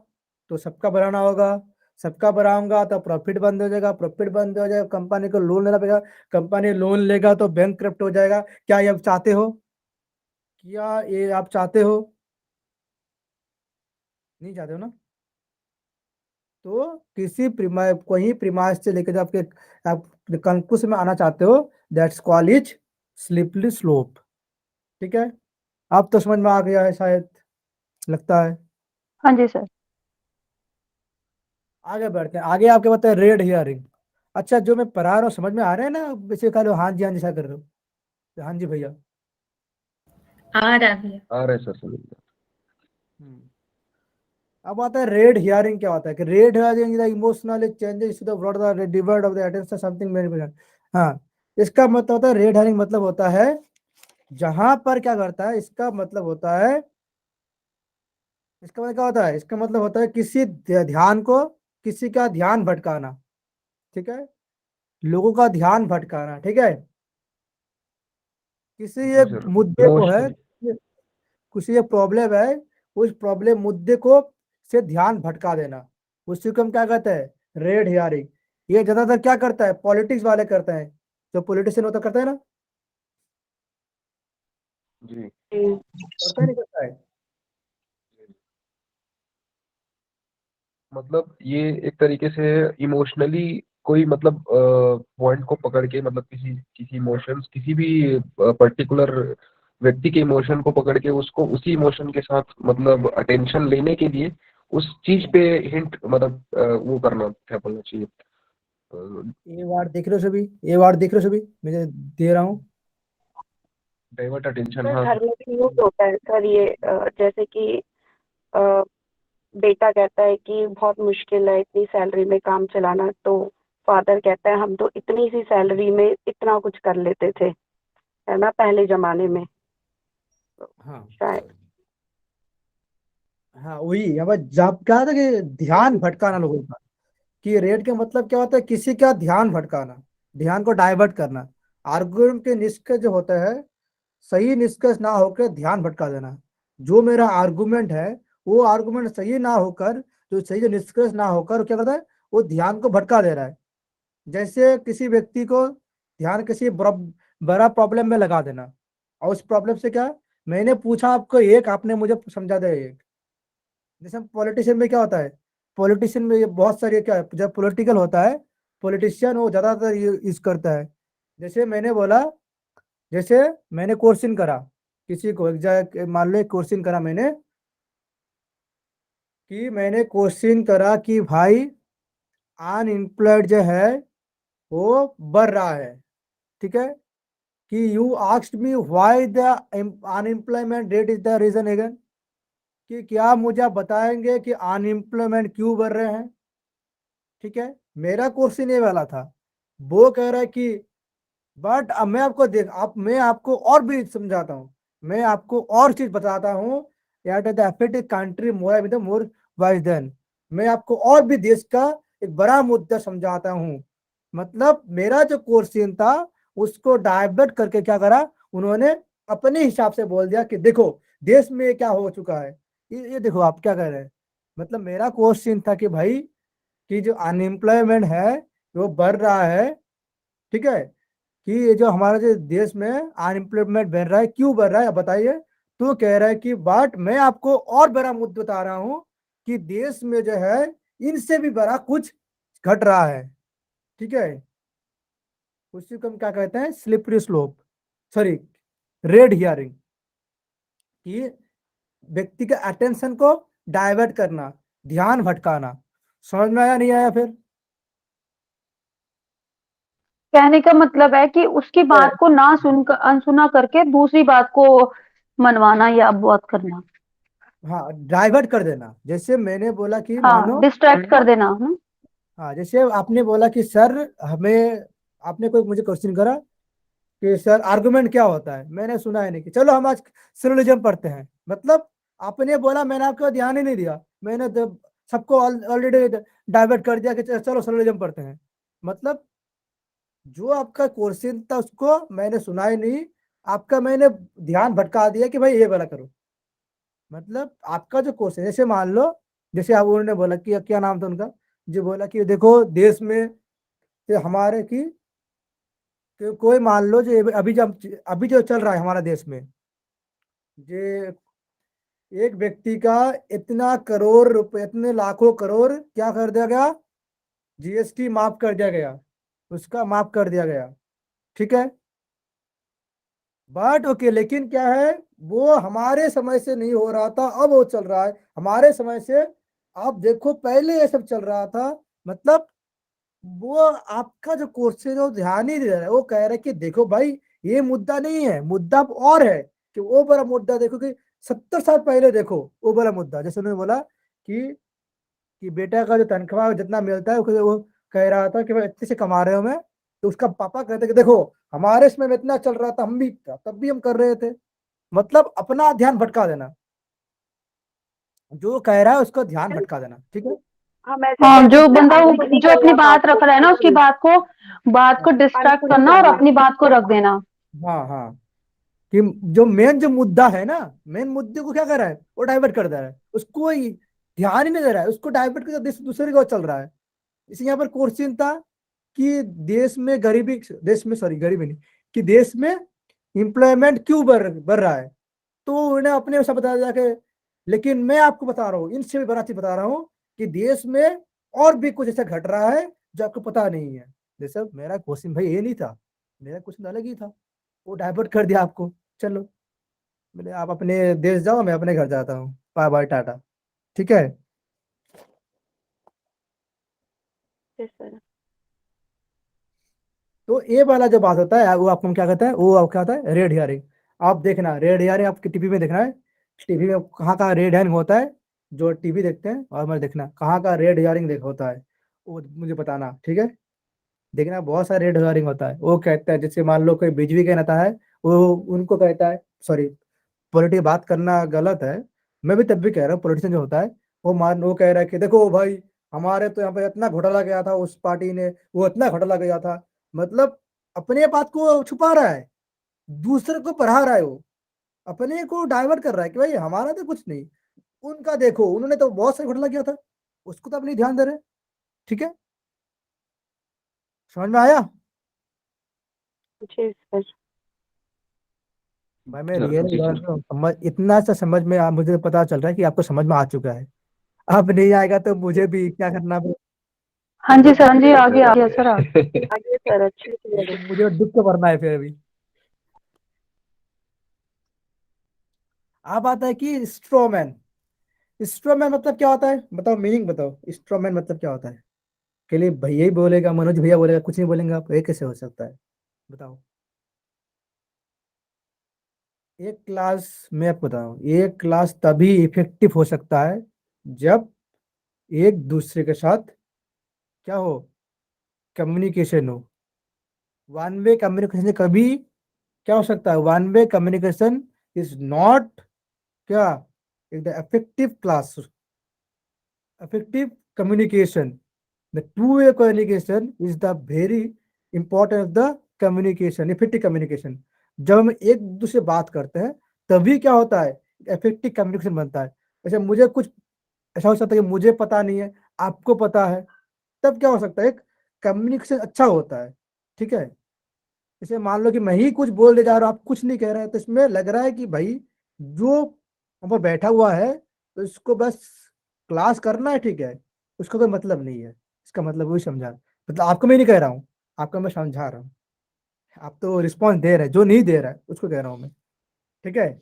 तो सबका बढ़ाना होगा, सबका बढ़ाऊंगा तो प्रॉफिट बंद हो जाएगा, प्रॉफिट बंद हो जाएगा, कंपनी को लोन लेना पड़ेगा, कंपनी लोन लेगा तो बैंक करप्ट हो जाएगा। क्या ये आप चाहते हो, क्या ये आप चाहते हो, नहीं चाहते हो ना, तो किसी प्रीमाइस, कोई प्रीमाइस से लेकर जब आपके आप कंक्लूजन में आना चाहते हो, that's called is slippery slope, ठीक है। अब तो समझ में आ गया है शायद, लगता है। हाँ जी सर। आगे बढ़ते हैं, आगे आपके बताए रेड हियरिंग। अच्छा, जो मैं पढ़ा रहा हूँ समझ में आ रहा है ना, वैसे खा लो, हाँ जी सा कर रहे हो, हाँ जी भैया। आ रहा है। आ रहा है सर समझ में। हम्म। अब आता है रेड हियरिंग, क्या होता है कि red herring the emotional changes to the what the divert of the attention something many. हाँ, इसका मतलब होता है, रेड हियरिंग मतलब होता है जहां पर क्या करता है, इसका मतलब होता है, इसका मतलब क्या होता है, इसका मतलब होता है किसी ध्यान को, किसी का ध्यान भटकाना, ठीक है, लोगों का ध्यान भटकाना, ठीक है, किसी जी एक सर, मुद्दे को है, इमोशनली। किसी एक प्रॉब्लम है, उस प्रॉब्लम मुद्दे को से ध्यान भटका देना, उसी को हम क्या कहते हैं, रेड हियरिंग। ये ज्यादातर क्या करता है, पॉलिटिक्स वाले करते हैं, जो पॉलिटिशियन होता करता है ना, जी। जी। करता है नहीं करता है। मतलब ये एक तरीके से इमोशनली कोई मतलब पॉइंट को पकड़ के, मतलब किसी किसी इमोशंस, किसी भी पर्टिकुलर व्यक्ति के इमोशन को पकड़ के उसको उसी इमोशन के साथ मतलब अटेंशन लेने के लिए उस चीज पे हिंट, मतलब वो करना, क्या बोलना चाहिए, ये वार्ड देख रहे हो सभी, ये वार्ड देख रहे हो सभी, मैं दे रहा हूँ। Divert attention. सर हाँ घर सर। में भी यूज होता है सर ये, जैसे कि अ, बेटा कहता है कि बहुत मुश्किल है इतनी सैलरी में काम चलाना, तो फादर कहता है हम तो इतनी सी सैलरी में इतना कुछ कर लेते थे, है ना, पहले जमाने में हाँ शायद। हाँ, वही अब जब क्या था कि ध्यान भटकाना लोगों का, कि रेड का मतलब क्या होता है, किसी का ध्यान भटकाना, ध्यान को डाइवर्ट करना। आर्गुमेंट के निष्कर्ष जो होता है, सही निष्कर्ष ना होकर ध्यान भटका देना। जो मेरा आर्गुमेंट है, वो आर्गुमेंट सही ना होकर, जो सही जो निष्कर्ष ना होकर, वो क्या करता है, वो ध्यान को भटका दे रहा है। जैसे किसी व्यक्ति को ध्यान किसी बड़ा प्रॉब्लम में लगा देना, और उस प्रॉब्लम से क्या, मैंने पूछा आपको एक, आपने मुझे समझा दिया एक। जैसे पॉलिटिशियन में क्या होता है, पॉलिटिशियन में ये बहुत सारी क्या है, जब पॉलिटिकल होता है, पॉलिटिशियन वो ज्यादातर यूज करता है। जैसे मैंने बोला, जैसे मैंने क्वेश्चन करा किसी को, मान लो क्वेश्चन करा मैंने, कि मैंने क्वेश्चन करा कि भाई अनएम्प्लॉयड जो है वो बढ़ रहा है, ठीक है, कि you asked me why the unemployment rate is the reason again, कि क्या मुझे आप बताएंगे कि अनएम्प्लॉयमेंट क्यों बढ़ रहे हैं, ठीक है, मेरा क्वेश्चन ये वाला था। वो कह रहा है कि बट अब मैं आपको देख आप मैं आपको और भी समझाता हूँ, मैं आपको और चीज बताता हूँ, यार the affected country more with more wise then, मैं आपको और भी देश का एक बड़ा मुद्दा समझाता हूँ। मतलब मेरा जो क्वेश्चन था, उसको डाइवर्ट करके क्या करा उन्होंने, अपने हिसाब से बोल दिया कि देखो देश में क्या हो चुका है, ये देखो आप क्या कह रहे हैं। मतलब मेरा क्वेश्चन था कि भाई, कि जो अनएम्प्लॉयमेंट है वो बढ़ रहा है, ठीक है, कि ये जो हमारा जो देश में अनएम्प्लॉयमेंट बढ़ रहा है, क्यों बढ़ रहा है बताइए। तो कह रहा है कि बट मैं आपको और बड़ा मुद्दा बता रहा हूँ, कि देश में जो है इनसे भी बड़ा कुछ घट रहा है, ठीक है, उसी को हम क्या कहते हैं, slippery slope, sorry, red herring, कि व्यक्ति के अटेंशन को डाइवर्ट करना, ध्यान भटकाना। समझ में आया नहीं आया फिर? कहने का मतलब है कि उसकी बात को ना सुनकर अनसुना करके दूसरी बात को मनवाना या बात करना। हाँ, डाइवर्ट कर देना। जैसे मैंने बोला कि हाँ, मानो, डिस्ट्रैक्ट कर देना है ना। हाँ, जैसे आपने बोला कि सर हमें, आपने कोई मुझे क्वेश्चन करा कि सर आर्गुमेंट क्या होता है, मैंने सुना है नहीं, कि चलो हम आज सिलोजिज्म पढ़ते हैं, मतलब आपने बोला, मैंने आपका ध्यान ही नहीं दिया, मैंने सबको ऑलरेडी डाइवर्ट कर दिया कि चलो सिलोजिज्म पढ़ते हैं। मतलब जो आपका क्वेश्चन था उसको मैंने सुना ही नहीं, आपका मैंने ध्यान भटका दिया कि भाई ये वाला करो। मतलब आपका जो क्वेश्चन, जैसे मान लो, जैसे आप उन्होंने बोला कि क्या नाम था उनका, जो बोला कि देखो देश में, कि हमारे की, कि कोई मान लो जो अभी जो चल रहा है हमारा देश में, जे एक व्यक्ति का इतना करोड़ रुपए, इतने लाखों करोड़ क्या कर दिया गया, जीएसटी माफ कर दिया गया, उसका माफ कर दिया गया, ठीक है, बट ओके, लेकिन क्या है, वो हमारे समय से नहीं हो रहा था, अब वो चल रहा है हमारे समय से। आप देखो पहले ये सब चल रहा था। मतलब वो आपका जो क्वेश्चन है वो ध्यान ही नहीं दे रहा है, वो कह रहा है कि देखो भाई ये मुद्दा नहीं है, मुद्दा और है, कि वो बड़ा मुद्दा देखो, कि 70 साल पहले देखो वो बड़ा मुद्दा, जैसे उन्होंने बोला कि बेटा का जो तनख्वाह जितना मिलता है, वो कह रहा था कि भाई इतने से कमा रहे हो मैं, तो उसका पापा कहते कि देखो हमारे इसमें इतना चल रहा था, हम भी तब भी हम कर रहे थे। मतलब अपना ध्यान भटका देना, जो कह रहा है उसको ध्यान भटका देना, ठीक है। हम ऐसे हाँ, कह जो सकते हैं बंदा अनसुनी जो अपनी करना बात रख रहा है ना, उसकी बात को डिस्ट्रैक्ट अनसुनी करना और करना। अपनी बात को रख देना। हाँ हाँ, कि जो मेन जो मुद्दा है ना, मेन मुद्दे को क्या कर रहा है, वो डाइवर्ट कर दे रहा है, उसको ध्यान ही नहीं दे रहा है, उसको डाइवर्ट कर दूसरे की ओर चल रहा है। इसी यहाँ पर क्वेश्चन था कि देश में गरीबी, देश में सॉरी गरीबी नहीं, कि देश में एम्प्लॉयमेंट क्यों बढ़ रहा है, तो उन्हें अपने से बता जाके। लेकिन मैं आपको बता रहा हूँ, इनसे भी बड़ा चीज बता रहा हूँ कि देश में और भी कुछ ऐसा घट रहा है जो आपको पता नहीं है। जैसे मेरा क्वेश्चन भाई ये नहीं था, मेरा क्वेश्चन अलग ही था, वो डाइवर्ट कर दिया आपको। चलो, बोले आप अपने देश जाओ, मैं अपने घर जाता हूँ, बाय बाय टाटा। ठीक है। Yes, sir. तो ये वाला जो बात होता है वो आपको क्या कहता है, वो आप क्या होता है, रेड हियरिंग। आप देखना रेड हियरिंग आपकी टीवी में देखना है, टीवी में कहाँ कहाँ रेड हियरिंग होता है, जो टीवी देखते हैं और मैं देखना कहाँ का रेड हियरिंग होता है, वो मुझे बताना, ठीक है। देखना बहुत सारा रेड हियरिंग होता है, वो कहता है जैसे मान लो कोई बिजली का नेता है, वो उनको कहता है, सॉरी पॉलिटिक्स बात करना गलत है, मैं भी तब भी कह रहा हूँ, पॉलिटिशियन जो होता है वो कह रहा है कि देखो भाई, हमारे तो यहाँ पे इतना घोटाला गया था, उस पार्टी ने वो इतना घोटाला गया था, मतलब अपने बात को छुपा रहा है, दूसरे को पढ़ा रहा है, वो अपने को डाइवर्ट कर रहा है कि भाई हमारा तो कुछ नहीं, उनका देखो उन्होंने तो बहुत सारे घोटाला किया था, उसको तो अपनी ध्यान दे रहे हैं। ठीक है, समझ में आया? जी सर। भाई मैं जी रियली सर। समझ, इतना सा समझ में मुझे पता चल रहा है कि आपको समझ में आ चुका है। अब नहीं आएगा तो मुझे भी क्या करना पड़ेगा, हाँ जी सर, हाँ जी, आ गया सर, आ गया। आगे सर, अच्छे से तो आगे। मुझे दुख तो भरना है फिर अभी। अब आता है कि स्ट्रोमैन। स्ट्रोमैन मतलब क्या होता है, बताओ मीनिंग बताओ, स्ट्रोमैन मतलब क्या होता है? के लिए भैया ही बोलेगा, मनोज भैया बोलेगा, कुछ नहीं बोलेंगे आप, ये कैसे हो सकता है, बताओ। एक क्लास, मैं आपको बताऊं, एक क्लास तभी इफेक्टिव हो सकता है जब एक दूसरे के साथ क्या हो, कम्युनिकेशन हो। वन वे कम्युनिकेशन कभी क्या हो सकता है, one way communication is not क्या, the effective class, effective communication. The two-way communication is the very important of the communication, effective communication. जब हम एक दूसरे से बात करते हैं तभी क्या होता है, इफेक्टिव कम्युनिकेशन बनता है। जैसे मुझे कुछ ऐसा हो सकता है कि मुझे पता नहीं है, आपको पता है, तब क्या हो सकता है, एक कम्युनिकेशन अच्छा होता है। ठीक है, जैसे मान लो कि मैं ही कुछ बोल दे जा रहा हूँ, आप कुछ नहीं कह रहे हैं, तो इसमें लग रहा है कि भाई जो वहाँ पर बैठा हुआ है तो इसको बस क्लास करना है, ठीक है, उसका कोई मतलब नहीं है। इसका मतलब वही समझा, मतलब आपको मैं नहीं कह रहा हूँ, आपको मैं समझा रहा हूँ। आप तो रिस्पॉन्स दे रहे हैं, जो नहीं दे रहा है उसको कह रहा हूँ मैं। ठीक है,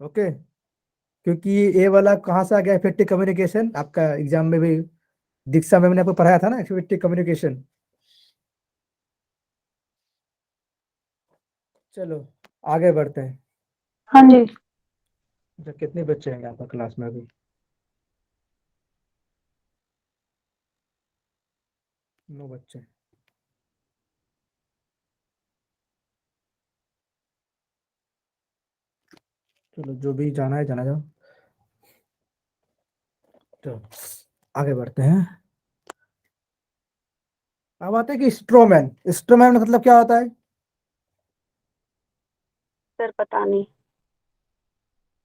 ओके। क्योंकि ये वाला कहाँ से आ गया, इफेक्टिव कम्युनिकेशन, आपका एग्जाम में भी दीक्षा में मैंने आपको पढ़ाया था ना, इफेक्टिव कम्युनिकेशन। चलो आगे बढ़ते हैं। हाँ जी। अच्छा, कितने बच्चे हैं यहाँ पर क्लास में अभी? 9 बच्चे। चलो जो भी जाना है जाना जाओ। तो आगे बढ़ते हैं। अब आते हैं कि स्ट्रोमैन। स्ट्रोमैन मतलब क्या होता है? सर पता नहीं।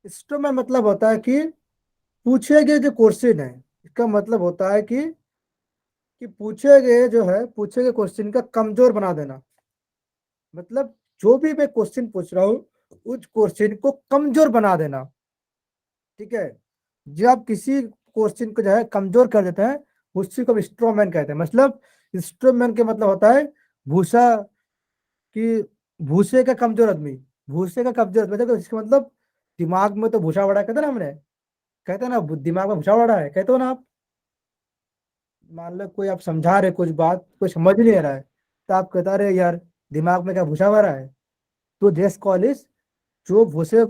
स्ट्रोमैन मतलब होता है कि पूछे गए जो क्वेश्चन है, इसका मतलब होता है कि पूछे गए जो है, पूछे गए क्वेश्चन का कमजोर बना देना। मतलब जो भी मैं क्वेश्चन पूछ रहा हूँ उस क्वेश्चन को कमजोर बना देना। ठीक है, जब आप किसी क्वेश्चन को जो है कमजोर कर देते हैं, उसी को स्ट्रोमैन कहते हैं। मतलब स्ट्रोमैन के मतलब होता है भूसा, कि भूसे का कमजोर आदमी, भूसे का कमजोर आदमी, तो इसका मतलब दिमाग में तो भूसा बड़ा कहते हैं ना, हमने कहते हैं ना दिमाग में भूसा बड़ा है, कहते हो ना आप। मान लो कोई आप समझा रहे कुछ बात, कोई समझ नहीं आ रहा है, तो आप कहता रहे यार दिमाग में क्या भूसा भरा है। तो दिस कॉल इज, जो भूसे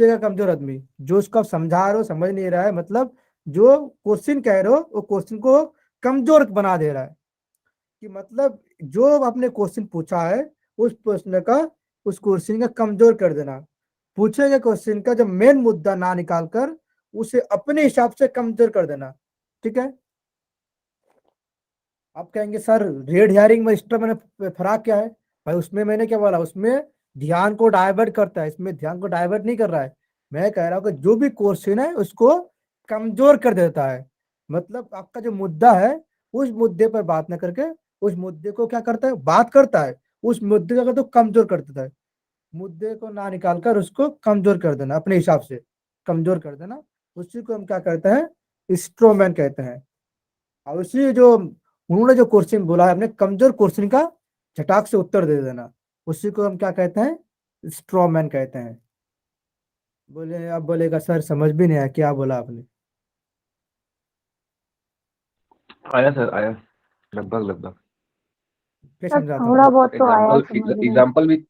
का कमजोर आदमी, जो उसको आप समझा रहे हो समझ नहीं रहा है, मतलब जो क्वेश्चन कह रहे हो वो क्वेश्चन को कमजोर बना दे रहा है। कि मतलब जो आपने क्वेश्चन पूछा है उस प्रश्न का, उस क्वेश्चन का कमजोर कर देना। पूछे गए क्वेश्चन का जब मेन मुद्दा ना निकाल कर उसे अपने हिसाब से कमजोर कर देना। ठीक है, आप कहेंगे सर रेड हेयरिंग में एक्स्ट्रा मैंने फर्क क्या है? भाई उसमें मैंने क्या बोला, उसमें ध्यान को डाइवर्ट करता है, इसमें ध्यान को डाइवर्ट नहीं कर रहा है। मैं कह रहा हूँ कि जो भी क्वेश्चन है उसको कमजोर कर देता है। मतलब आपका जो मुद्दा है उस मुद्दे पर बात न करके उस मुद्दे को क्या करता है, बात करता है, उस मुद्दे को अगर तो कमजोर कर देता है। मुद्दे को ना निकाल कर उसको कमजोर कर देना, अपने हिसाब से कमजोर कर देना, उसी को हम क्या कहते हैं, स्ट्रोमैन कहते हैं। और उसी जो उन्होंने जो क्वेश्चन बोला है अपने कमजोर क्वेश्चन का झटाक से उत्तर दे देना, उसी को हम क्या कहते हैं, स्ट्रॉमैन कहते हैं। बोले, अब बोलेगा सर समझ भी नहीं आया क्या बोला आपने। आया सर, आया, लगभग लगभग। क्या सर समझाता थोड़ा हूँ? बहुत तो आया एग्जाम्पल समझ में। एग्जाम्पल भी,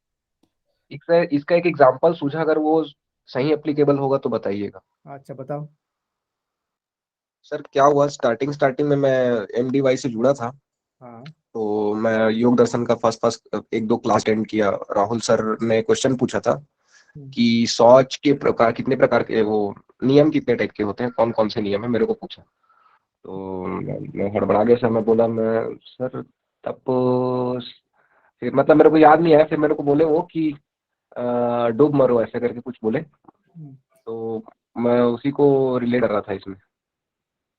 इसका एक एग्जाम्पल सूझा, अगर वो सही एप्लीकेबल होगा तो बताइएगा। अच्छा बताओ। सर क्या हुआ, स्टार्टिंग स्टार्टिंग में मैं MDY से जुड़ा था। हाँ। तो मैं योग दर्शन का फर्स्ट फर्स्ट एक दो क्लास अटेंड किया। राहुल सर ने क्वेश्चन पूछा था कि शौच के प्रकार कितने प्रकार के, वो नियम कितने टाइप के होते हैं, कौन कौन से नियम है, मेरे को पूछा। तो मैं हड़बड़ा गया सर, मैं बोला मैं सर तब फिर मतलब मेरे को याद नहीं आया। फिर मेरे को बोले वो कि डूब मरो ऐसे करके कुछ बोले। तो मैं उसी को रिलेट कर रहा था इसमें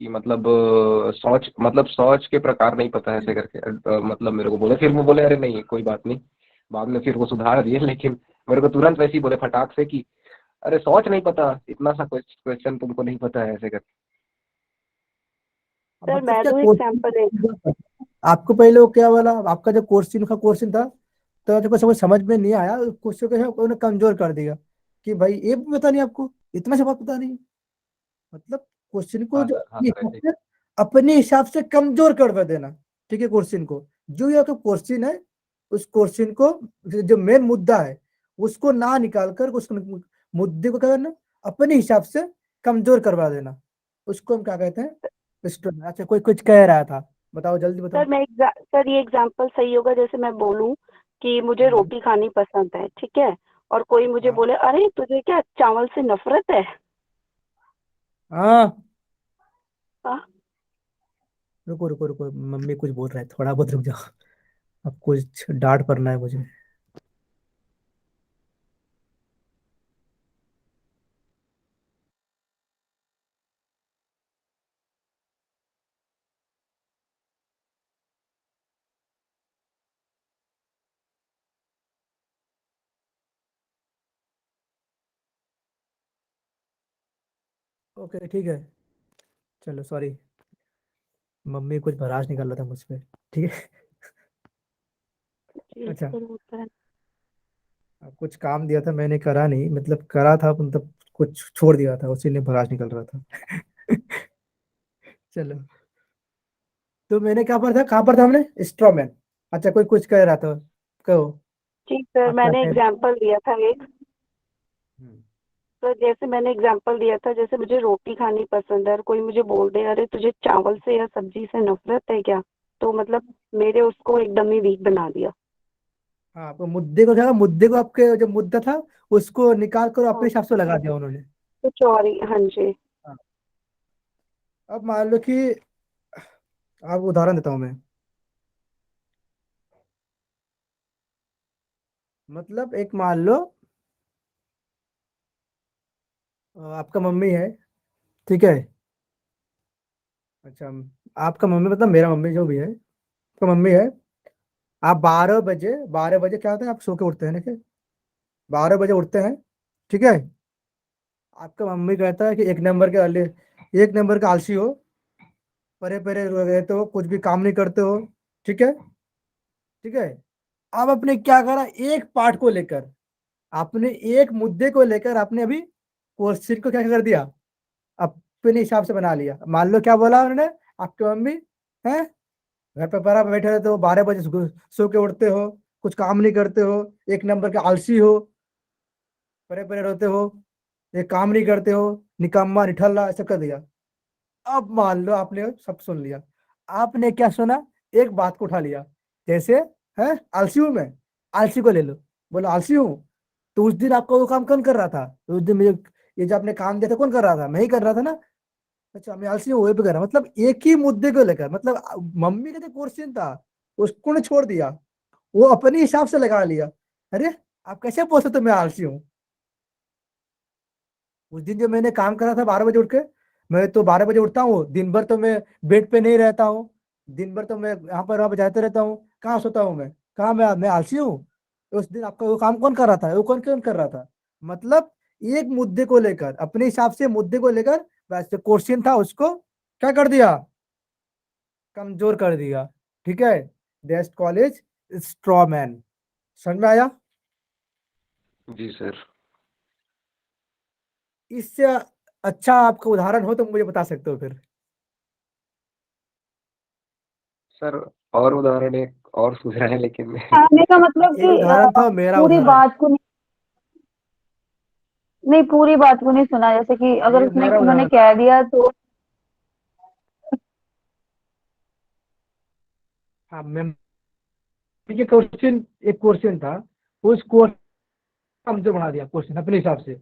कि मतलब शौच के प्रकार नहीं पता है ऐसे करके। मतलब मेरे को बोले, फिर वो बोले अरे नहीं कोई बात नहीं, बाद में फिर वो सुधार दिए। लेकिन मेरे को तुरंत वैसे ही बोले फटाक से कि अरे शौच नहीं पता, इतना सा क्वेश्चन तुमको नहीं पता है ऐसे करके। अब सर मतलब मैं क्या दूं एग्जांपल एक। क्वेश्चन, आपको पहले वो क्या वाला आपका जो क्वेश्चन था, तो जब समझ में नहीं आया क्वेश्चन को उन्होंने कमजोर कर दिया कि भाई ये भी पता नहीं आपको, इतना सा बात पता नहीं। मतलब क्वेश्चन को जो हाँ सर ऐसे ही। अपने हिसाब से कमजोर कर देना। ठीक है, क्वेश्चन को जो ये तो क्वेश्चन है उस क्वेश्चन को जो मेन मुद्दा है उसको ना निकाल कर उस मुद्दे को क्या करना, अपने हिसाब से कमजोर करवा देना, उसको हम क्या कहते हैं, अच्छा कोई कुछ कह रहा था, बताओ जल्दी बताओ। सर ये एग्जांपल सही होगा, जैसे मैं बोलूं कि मुझे रोटी खानी पसंद है, ठीक है, और कोई मुझे हाँ बोले अरे तुझे क्या चावल से नफरत है? हाँ, हाँ? रुको रुको रुको, मम्मी कुछ बोल रहा है, थोड़ा बहुत रुक जाओ, अब कुछ डांट पड़ना है मुझे। ओके ठीक है, चलो सॉरी, मम्मी कुछ भड़ास निकाल रहा था मुझ पे। ठीक है। जी अच्छा, सर होता है। अब कुछ काम दिया था मैंने करा नहीं, मतलब करा था मतलब कुछ छोड़ दिया था, उसी ने भड़ास निकल रहा था। चलो, तो मैंने क्या पढ़ा था, कहाँ पर था हमने, स्ट्रॉमैन। अच्छा कोई कुछ कह रहा था, कहो जी सर आप क्या मैंने कह रहे एग्जांपल दिया था एक। हम्म। तो जैसे मैंने एग्जांपल दिया था, जैसे मुझे रोटी खानी पसंद है और कोई मुझे बोल दे अरे तुझे चावल से या सब्जी से नफरत है क्या, तो मतलब मेरे उसको एकदम ही वीक बना दिया। हाँ, तो मुद्दे को क्या, मुद्दे को आपके जो मुद्दा था उसको निकाल कर अपने हाँ हिसाब से लगा दिया उन्होंने। कुछ और ही, हाँ जी। हाँ। अब मान लो कि, आप उदाहरण देता हूँ मैं, मतलब एक मान लो आपका मम्मी है, ठीक है। अच्छा, आपका मम्मी मतलब मेरा मम्मी जो भी है, तो मम्मी है, आप 12 बजे क्या होता है, आप सो के उठते हैं ना, ठीक? 12 बजे उठते हैं, ठीक है। आपका मम्मी कहता है कि एक नंबर का आलसी हो, परे परे रहते हो, कुछ भी काम नहीं करते हो, ठीक है, ठीक है। अब आपने क्या करा, एक पार्ट को लेकर, आपने एक मुद्दे को लेकर आपने अभी क्वेश्चन को क्या कर दिया, अपने हिसाब से बना लिया। मान लो क्या बोला उन्होंने, आपकी मम्मी है, घर पे बराबर बैठे रहते हो, 12 बजे सो के उठते हो, कुछ काम नहीं करते हो, एक नंबर के आलसी हो, परे परे रहते हो, एक काम नहीं करते हो, निकम्मा निठल्ला ऐसा कर दिया। अब मान लो आपने सब सुन लिया, आपने क्या सुना, एक बात को उठा लिया, जैसे है, आलसी हूं मैं, आलसी को ले लो, बोलो आलसी हूं, तो उस दिन आपका वो काम कौन कर रहा था, तो उस दिन मुझे ये जो आपने काम दिया था कौन कर रहा था, मैं ही कर रहा था ना। अच्छा मैं आलसी हूँ, वो भी कर रहा, मतलब एक ही मुद्दे को लेकर, मतलब मम्मी का जो क्वेश्चन था उसको ने छोड़ दिया, वो अपने हिसाब से लगा लिया। अरे आप कैसे बोल सकते हो मैं आलसी हूँ। उस दिन जो मैंने काम करा था 12 बजे उठ के, मैं तो 12 बजे उठता हूँ, दिन भर तो मैं बेड पे नहीं रहता हूँ, दिन भर तो मैं यहाँ पर वहाँ पर जाते रहता हूँ, कहाँ सोता हूँ मैं, कहाँ मैं आलसी हूँ। तो उस दिन आपका वो काम कौन कर रहा था, वो कौन कौन कर रहा था। मतलब एक मुद्दे को लेकर, अपने हिसाब से मुद्दे को लेकर वैसे क्वेश्चन था उसको क्या कर दिया, कमजोर कर दिया। ठीक है, बेस्ट कॉलेज स्ट्रॉ मैन। समझ में आया। जी सर। इससे अच्छा आपका उदाहरण हो तो मुझे बता सकते हो फिर। सर और उदाहरण एक और सूझ रहा है लेकिन कहने का मतलब एक कि उदाहरण था, मेरा पूरी उदाहरण। बात को नहीं, पूरी बात को नहीं सुना, जैसे कि अगर ये उसने मेरा उन्होंने उदाहरण। कह दिया तो। हाँ मैं, ये क्वेश्चन, एक क्वेश्चन था, उस क्वेश्चन कमजोर बना दिया, क्वेश्चन अपने हिसाब से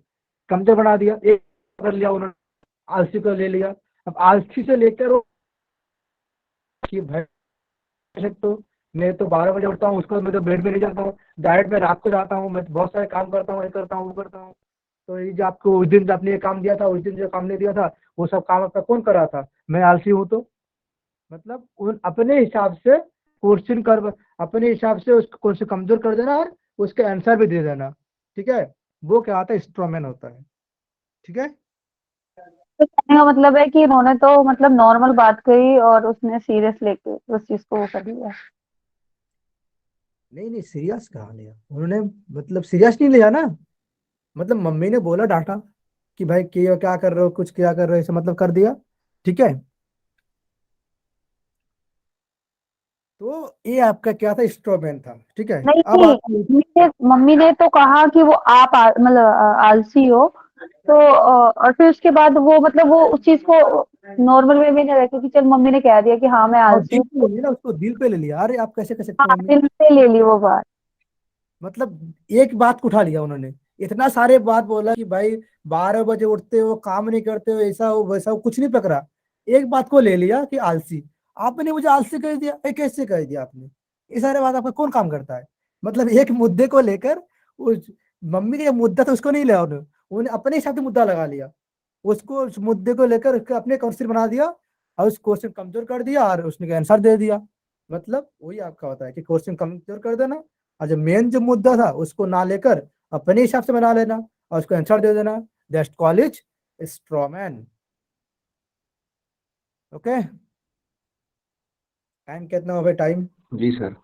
कमजोर बना दिया, एक कर लिया उन्होंने, आलसी को ले लिया। अब आलसी से लेकर वो कि भाई तो मैं तो 12 बजे उठता हूँ, उसको मैं तो बेड में नहीं जाता हूँ, डायरेक्ट मैं रात को जाता हूँ, मैं तो बहुत सारे काम करता हूँ, ये करता हूँ वो करता हूँ। तो ये जो आपको उस दिन जो आपने ये काम दिया था, उस दिन जो काम नहीं दिया था, वो सब काम आपका कौन कर रहा था, मैं आलसी हूँ तो। मतलब उन अपने हिसाब से क्वेश्चन कर, अपने हिसाब से उसको क्वेश्चन कमजोर कर देना और उसके आंसर भी दे देना। ठीक है, वो क्या होता है, स्ट्रॉमैन होता है। ठीक है। तो कहने का मतलब है कि उन्होंने तो मतलब नॉर्मल बात कही और उसने सीरियस लेके उस चीज को वो कर लिया। नहीं नहीं, सीरियस कहाँ लिया उन्होंने, मतलब सीरियस नहीं लिया ना। मतलब मम्मी ने बोला, डांटा कि भाई क्या कर रहे हो, कुछ क्या कर रहे हो, ऐसे मतलब कर दिया। ठीक है, तो ये आपका क्या था, स्ट्रॉमैन था। ठीक है, नहीं अब नहीं, आप मम्मी ने तो कहा कि वो आप मतलब आलसी हो। तो और फिर उसके बाद वो मतलब वो उस चीज को नॉर्मल वे में नहीं रखे कि चल मम्मी ने कह दिया कि हाँ मैं और आलसी दिल हूँ पे तो। ले लिया ना, उसको दिल पे ले लिया, अरे आप कैसे कर सकते हाँ, हो मम्मी। दिल पे ले ली वो बात। मतलब एक बात को उठा लिया उन्होंने, इतना सारे बात बोला कि भाई 12 बजे उठते हो, काम नहीं करते हो, ऐसा हो वैसा हो, कुछ नहीं पकड़ा। एक बात को ले लिया कि आलसी। आपने मुझे आलसी कह दिया, कैसे कह दिया आपने, ये सारे बात आपका कौन काम करता है। मतलब एक मुद्दे को लेकर उस मम्मी का जो मुद्दा था उसको नहीं लिया उन्होंने, उन्होंने अपने हिसाब से मुद्दा लगा लिया, उसको उस मुद्दे को लेकर उसके अपने क्वेश्चन बना दिया और उस क्वेश्चन कमजोर कर दिया और उसने आंसर दे दिया। मतलब वही आपका होता है कि क्वेश्चन कमजोर कर देना, और जो मेन जो मुद्दा था उसको ना लेकर अपने हिसाब से बना लेना और उसको आंसर दे देना। That's called strawman. Okay, time कितना हो गया, टाइम। जी सर।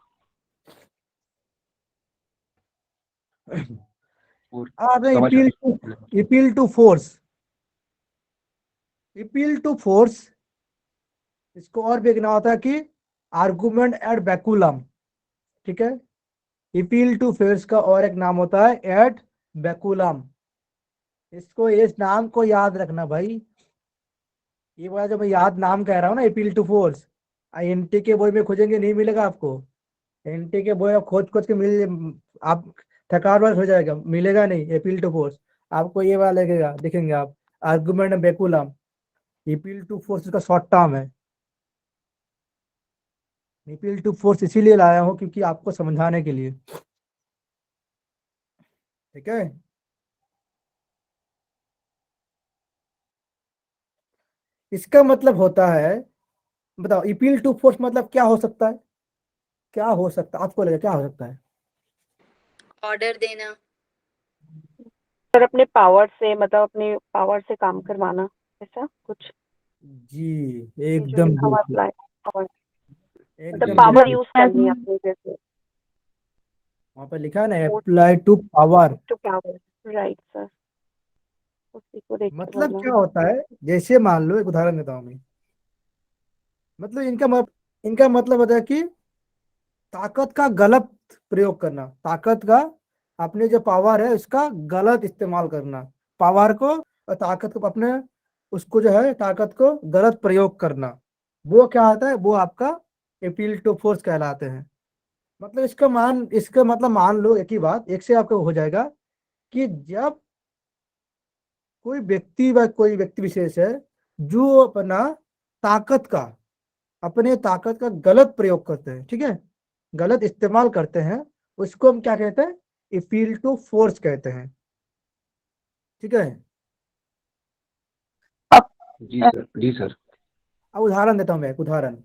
और आपने सवा अपील टू, छः। Appeal to force, appeal to force, इसको और भी एक नाम होता है कि आर्गुमेंट एड बैकुलम। ठीक है, अपील टू फोर्स का और एक नाम होता है एड बैकुलम। इसको, इस नाम को याद रखना भाई। ये वाला जो मैं याद नाम कह रहा हूँ ना, अपील टू फोर्स, एनटी के बोई में खोजेंगे नहीं मिलेगा आपको। एनटी के बोई आप खोज खोज के मिल, आप थकान वाला हो जाएगा, मिलेगा नहीं अपील टू फोर्स। आपको ये वाला लगेगा, देखेंगे आप, आर्गुमेंट बेकुलम। अपील टू फोर्स इसका शॉर्ट टर्म है। अपील टू फोर्स इसीलिए लाया हूँ क्योंकि आपको समझाने के लिए। ठीक है, इसका मतलब होता है, बताओ अपील टू फोर्स मतलब क्या हो सकता है, क्या हो सकता है आपको लगे, क्या हो सकता है। ऑर्डर देना। सर अपने पावर से, मतलब अपने पावर से काम करवाना, ऐसा कुछ। जी, ये जो एकदम लिखा हुआ बिल्कुल, अप्लाई, पावर, मतलब जी एकदम जी पावर बिल्कुल। यूज करनी है अपनी, जैसे वहां पर लिखा है ना, force apply to power. To power. Right sir, उसी को देख के मतलब बोला। क्या होता है, जैसे मान लो एक उदाहरण देता हूँ मैं। मतलब इनका मतलब होता है कि ताकत का गलत प्रयोग करना, ताकत का, अपने जो पावर है उसका गलत इस्तेमाल करना, पावर को और ताकत को अपने, उसको जो है ताकत को गलत प्रयोग करना, वो क्या होता है, वो आपका अपील टू फोर्स कहलाते हैं। मतलब इसका मतलब मान लो एक ही बात, एक से आपको हो जाएगा कि जब कोई व्यक्ति व कोई व्यक्ति विशेष है जो अपने ताकत का गलत प्रयोग करते हैं, ठीक है, गलत इस्तेमाल करते हैं, उसको हम क्या कहते हैं, अपील टू फोर्स कहते हैं, ठीक है। जी सर। अब उदाहरण देता हूँ मैं, एक उदाहरण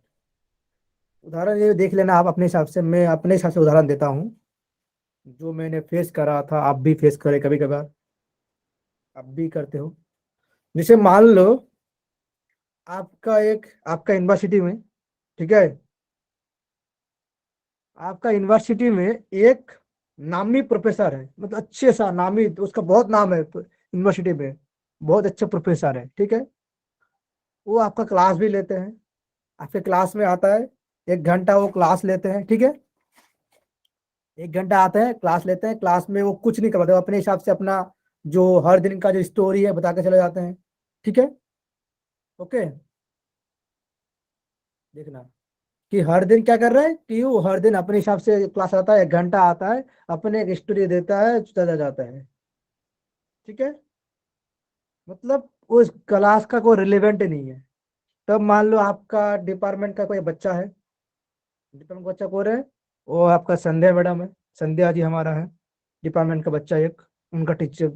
ये देख लेना आप अपने हिसाब से, मैं अपने हिसाब से उदाहरण देता हूँ जो मैंने फेस करा था, आप भी फेस करे कभी कभार, आप भी करते हो। जैसे मान लो आपका यूनिवर्सिटी में, ठीक है, आपका यूनिवर्सिटी में एक नामी प्रोफेसर है, मतलब अच्छे सा नामी, तो उसका बहुत नाम है यूनिवर्सिटी में, बहुत अच्छा प्रोफेसर है, ठीक है। वो आपका क्लास भी लेते हैं, आपके क्लास में आता है, 1 घंटा वो क्लास लेते हैं, ठीक है, 1 घंटा आते हैं, क्लास लेते हैं, क्लास में वो कुछ नहीं करवाते, वो अपने हिसाब से अपना जो हर दिन का जो स्टोरी है बता के चले जाते हैं, ठीक है। ओके, देखना कि हर दिन क्या कर रहा है, कि वो हर दिन अपने हिसाब से क्लास आता है, 1 घंटा आता है, अपने एक स्टोरी देता है, चला जाता है, ठीक है। मतलब उस क्लास का कोई रिलेवेंट नहीं है। तब मान लो आपका डिपार्टमेंट का कोई बच्चा है, डिपार्टमेंट का बच्चा कौन है, वो आपका संध्या मैडम है, संध्या जी हमारा है डिपार्टमेंट का बच्चा एक, उनका टीचर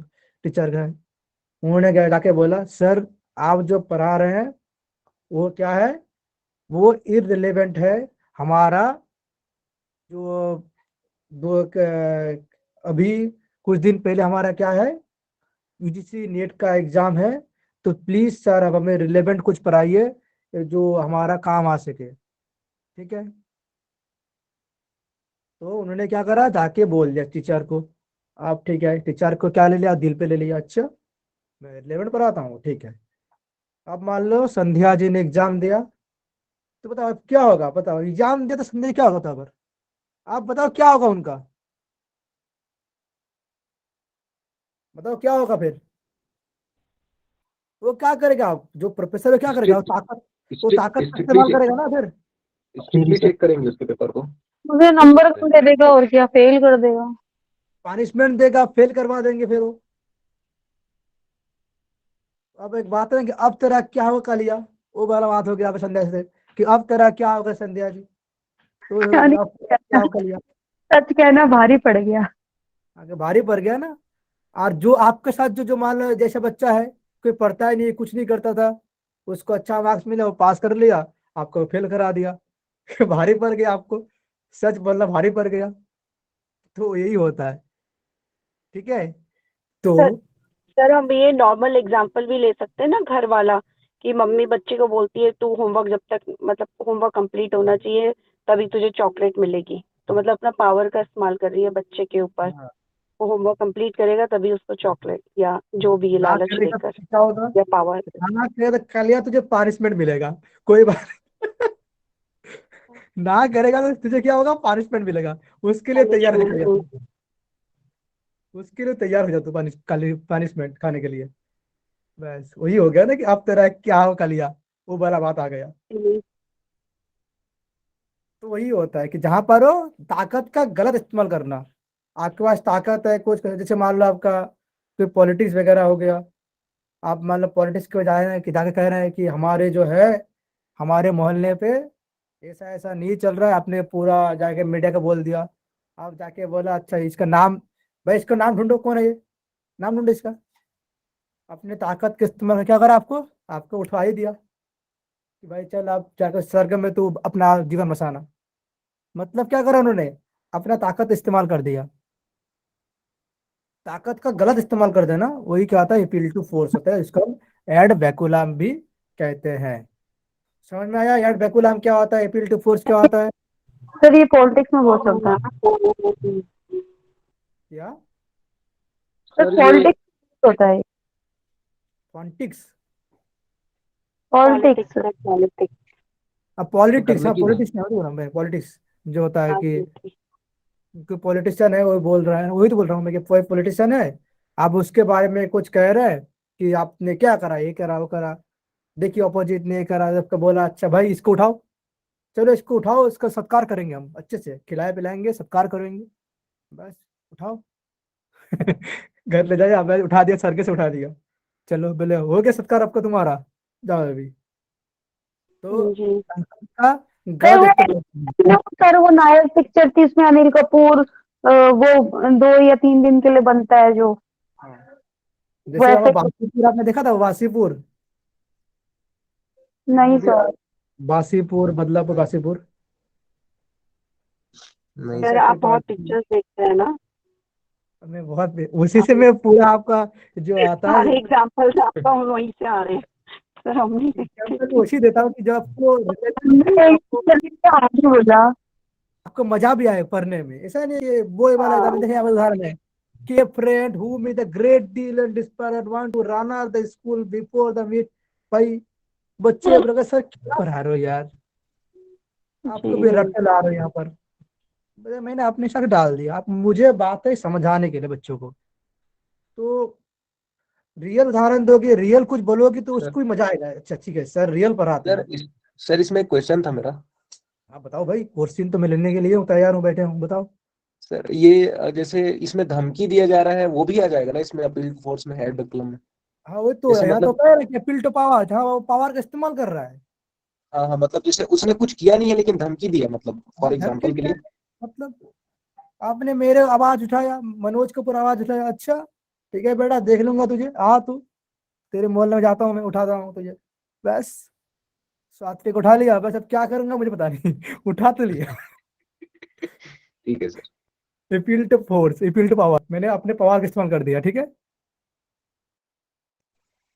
टीचर है। उन्होंने क्या जाके बोला, सर आप जो पढ़ा रहे हैं वो क्या है, वो इररिलेवेंट है, हमारा जो अभी कुछ दिन पहले हमारा क्या है, यूजीसी नेट का एग्जाम है, तो प्लीज सर अब हमें रिलेवेंट कुछ पढ़ाइए जो हमारा काम आ सके, ठीक है। तो उन्होंने क्या करा, जाके बोल दिया टीचर को, आप ठीक है, टीचर को क्या ले लिया, दिल पे ले लिया, अच्छा मैं रिलेवेंट पढ़ाता हूँ, ठीक है। अब मान लो संध्या जी ने एग्जाम दिया, तो बताओ अब क्या होगा, बताओ एग्जाम दिया तो संध्या जी क्या होगा, तो अगर आप बताओ क्या होगा उनका, बताओ क्या होगा फिर, वो क्या करेगा, जो प्रोफेसर है क्या करेगा, वो ताकत का इस्तेमाल करेगा ना फिर। स्ट्रिक्टली चेक करेंगे उसके पेपर को। मुझे हो नंबर सकता कम है। दे देगा और क्या, फेल कर देगा। पनिशमेंट देगा, फेल करवा देंगे फिर वो। अब एक बात है कि अब तेरा क्या होगा कालिया, वो वाला बात हो गया अब संध्या से, कि अब तेरा क्या होगा संध्या जी, क्या तो नहीं अब तेरा क्या कहना, होगा कालिया, सच कहना भारी पड़ गया। आगे भारी पड़ गया ना। और जो आपके साथ जो जो मान लो जैसा बच्चा है, कोई पढ़ता ही नहीं, कुछ नहीं करता था, उसको अच्छा मार्क्स मिला, वो पास कर लिया, आपको फेल करा दिया भारी पड़ गया आपको, सच बोलना भारी पड़ गया, तो यही होता है, ठीक है। तो सर सर हम ये नॉर्मल एग्जांपल भी ले सकते हैं ना, घर वाला, कि मम्मी बच्चे को बोलती है तू होमवर्क जब तक, मतलब होमवर्क कंप्लीट होना चाहिए तभी तुझे चॉकलेट मिलेगी, तो मतलब अपना पावर का इस्तेमाल कर रही है बच्चे के ऊपर, हाँ, वो होमवर्क कंप्लीट करेगा तभी उसको चॉकलेट या जो भी ना लालच करेगा देकर तो क्या होगा, या पावर। ना करेगा तो कालिया तुझे पनिशमेंट मिलेगा, कोई बात ना करेगा तो तुझे क्या होगा, पनिशमेंट मिलेगा, उसके लिए तैयार हो पनिशमेंट। जाएगा, उसके लिए तैयार हो जाता पनिशमेंट खाने के लिए। बस वही हो गया ना, कि अब तेरा क्या हो कालिया, वो वाला बात आ गया। तो वही होता है कि जहां पर हो ताकत का गलत इस्तेमाल करना, आपके पास ताकत है कुछ, जैसे मान लो आपका कोई पॉलिटिक्स वगैरह हो गया, आप मान लो पॉलिटिक्स के जा रहे हैं कि जाके कह रहे हैं कि हमारे जो है, हमारे मोहल्ले पे ऐसा ऐसा नहीं चल रहा है, आपने पूरा जाके मीडिया को बोल दिया, आप जाके बोला अच्छा इसका नाम, भाई इसका नाम ढूंढो कौन है ये, नाम ढूंढो इसका, अपने ताकत के इस्तेमाल में क्या करा, आपको आपको उठवा ही दिया कि भाई चल आप जाकर सरगम में तू अपना जीवन बसाना, मतलब क्या करा उन्होंने, अपना ताकत इस्तेमाल कर दिया, ताकत का गलत इस्तेमाल कर देना, वही क्या होता है, अपील टू फोर्स होता है, इसको एड वैकुलम भी कहते हैं। समझ में आया एड वैकुलम क्या होता है, अपील टू फोर्स क्या होता है, सर ये पॉलिटिक्स में बहुत चलता है ना। या सर सर ये पॉलिटिक्स होता है, पॉलिटिक्स, पॉलिटिक्स। पॉलिटिक्स है, पॉलिटिक्स। अब पॉलिटिक्स, करने हाँ की ना। पॉलिटिक्स नहीं बोल रहा हूँ मैं, पॉलिटिक्स जो होता है हाँ कि जी जी। कोई पॉलिटिशियन है वो बोल रहा है, वही तो बोल रहा हूँ मैं कि कोई पॉलिटिशियन है, आप उसके बारे में कुछ कह रहे हैं कि आपने क्या करा, ये करा वो करा, देखिए अपोजिट ने ये करा, सबको बोला अच्छा भाई इसको उठाओ, चलो इसको उठाओ, इसका सत्कार करेंगे, हम अच्छे से खिलाए पिलाएंगे, सत्कार करेंगे, बस उठाओ घर ले जाए, अब उठा दिया, सर के से उठा दिया, चलो बोले हो गया सत्कार आपका तुम्हारा, जाओ अभी। तो जी। का सर गलत वो एक्सपेक्टेशन। सर वो नायक पिक्चर थी, इसमें अनिल कपूर वो 2 या 3 दिन के लिए बनता है जो, जैसे वैसे। वो बासीपुर आपने देखा था, बासीपुर नहीं मूवी, सर। बासीपुर बदलापुर बासीपुर, नहीं सर ऐसा सर। आप कुछ बहुत बात। पिक्चर्स देखते हैं ना, मैं बहुत, उसी से आप मैं पूरा आपका जो आता है सारे एग्जाम्पल्स आपका वहीं से आ रहे हैं। सर हम नहीं देखते। एग्जाम्पल उसी देता हूँ कि जो आपको हमने आपको आगे बोला। आपको मजा भी आए पढ़ने में। ऐसा नहीं ये वो वाला हाँ। एग्जाम देखिए, यहाँ पर उदाहरण है कि friend who meet the great deal and despair and want to run out the school before the meet. भाई बच्चे बोले सर क्या पढ़ा रहे हो यार, आपको भी जी। रट्टे ला रहे हो यहाँ पर। मैंने अपने साथ डाल दिया, आप मुझे बात है समझाने के लिए बच्चों को, तो रियल उदाहरण दोगे, रियल कुछ बोलोगे तो सर उसको भी मजा आएगा। अच्छा ठीक है सर, रियल पढ़ाते सर हैं। सर इसमें एक क्वेश्चन था मेरा। आप बताओ भाई, क्वेश्चन तो मैं लेने के लिए हूँ, तैयार हूँ, बैठे हूँ, बताओ। सर ये जैसे इसमें धमकी दिया जा रहा है वो भी आ जाएगा ना इसमें, अपील फोर्स में, हेड क्लब में? हाँ वो तो जैसे है, यहाँ तो मतलब, कह रहे हैं कि अपील टू पावर, हाँ वो पावर का इस्तेमाल कर रहा है। हाँ हाँ, मतलब जैसे उसने कुछ किया नहीं है लेकिन धमकी दिया, मतलब हाँ फॉर धमकी एग्जांपल के दिया लिए। है। मतलब आपने मेरे आवाज उठाया, मनोज के ऊपर आवाज उठाया, अच्छा ठीक है बेटा देख लूंगा तुझे, आ तू तेरे मोहल्ले में जाता हूँ मैं, उठाता हूँ तुझे, बस सात्विक उठा लिया, बस अब क्या करूंगा मुझे पता नहीं उठा तो लिया। ठीक है sir. Appeal to force, appeal to power, मैंने अपने पावर का इस्तेमाल कर दिया, ठीक है।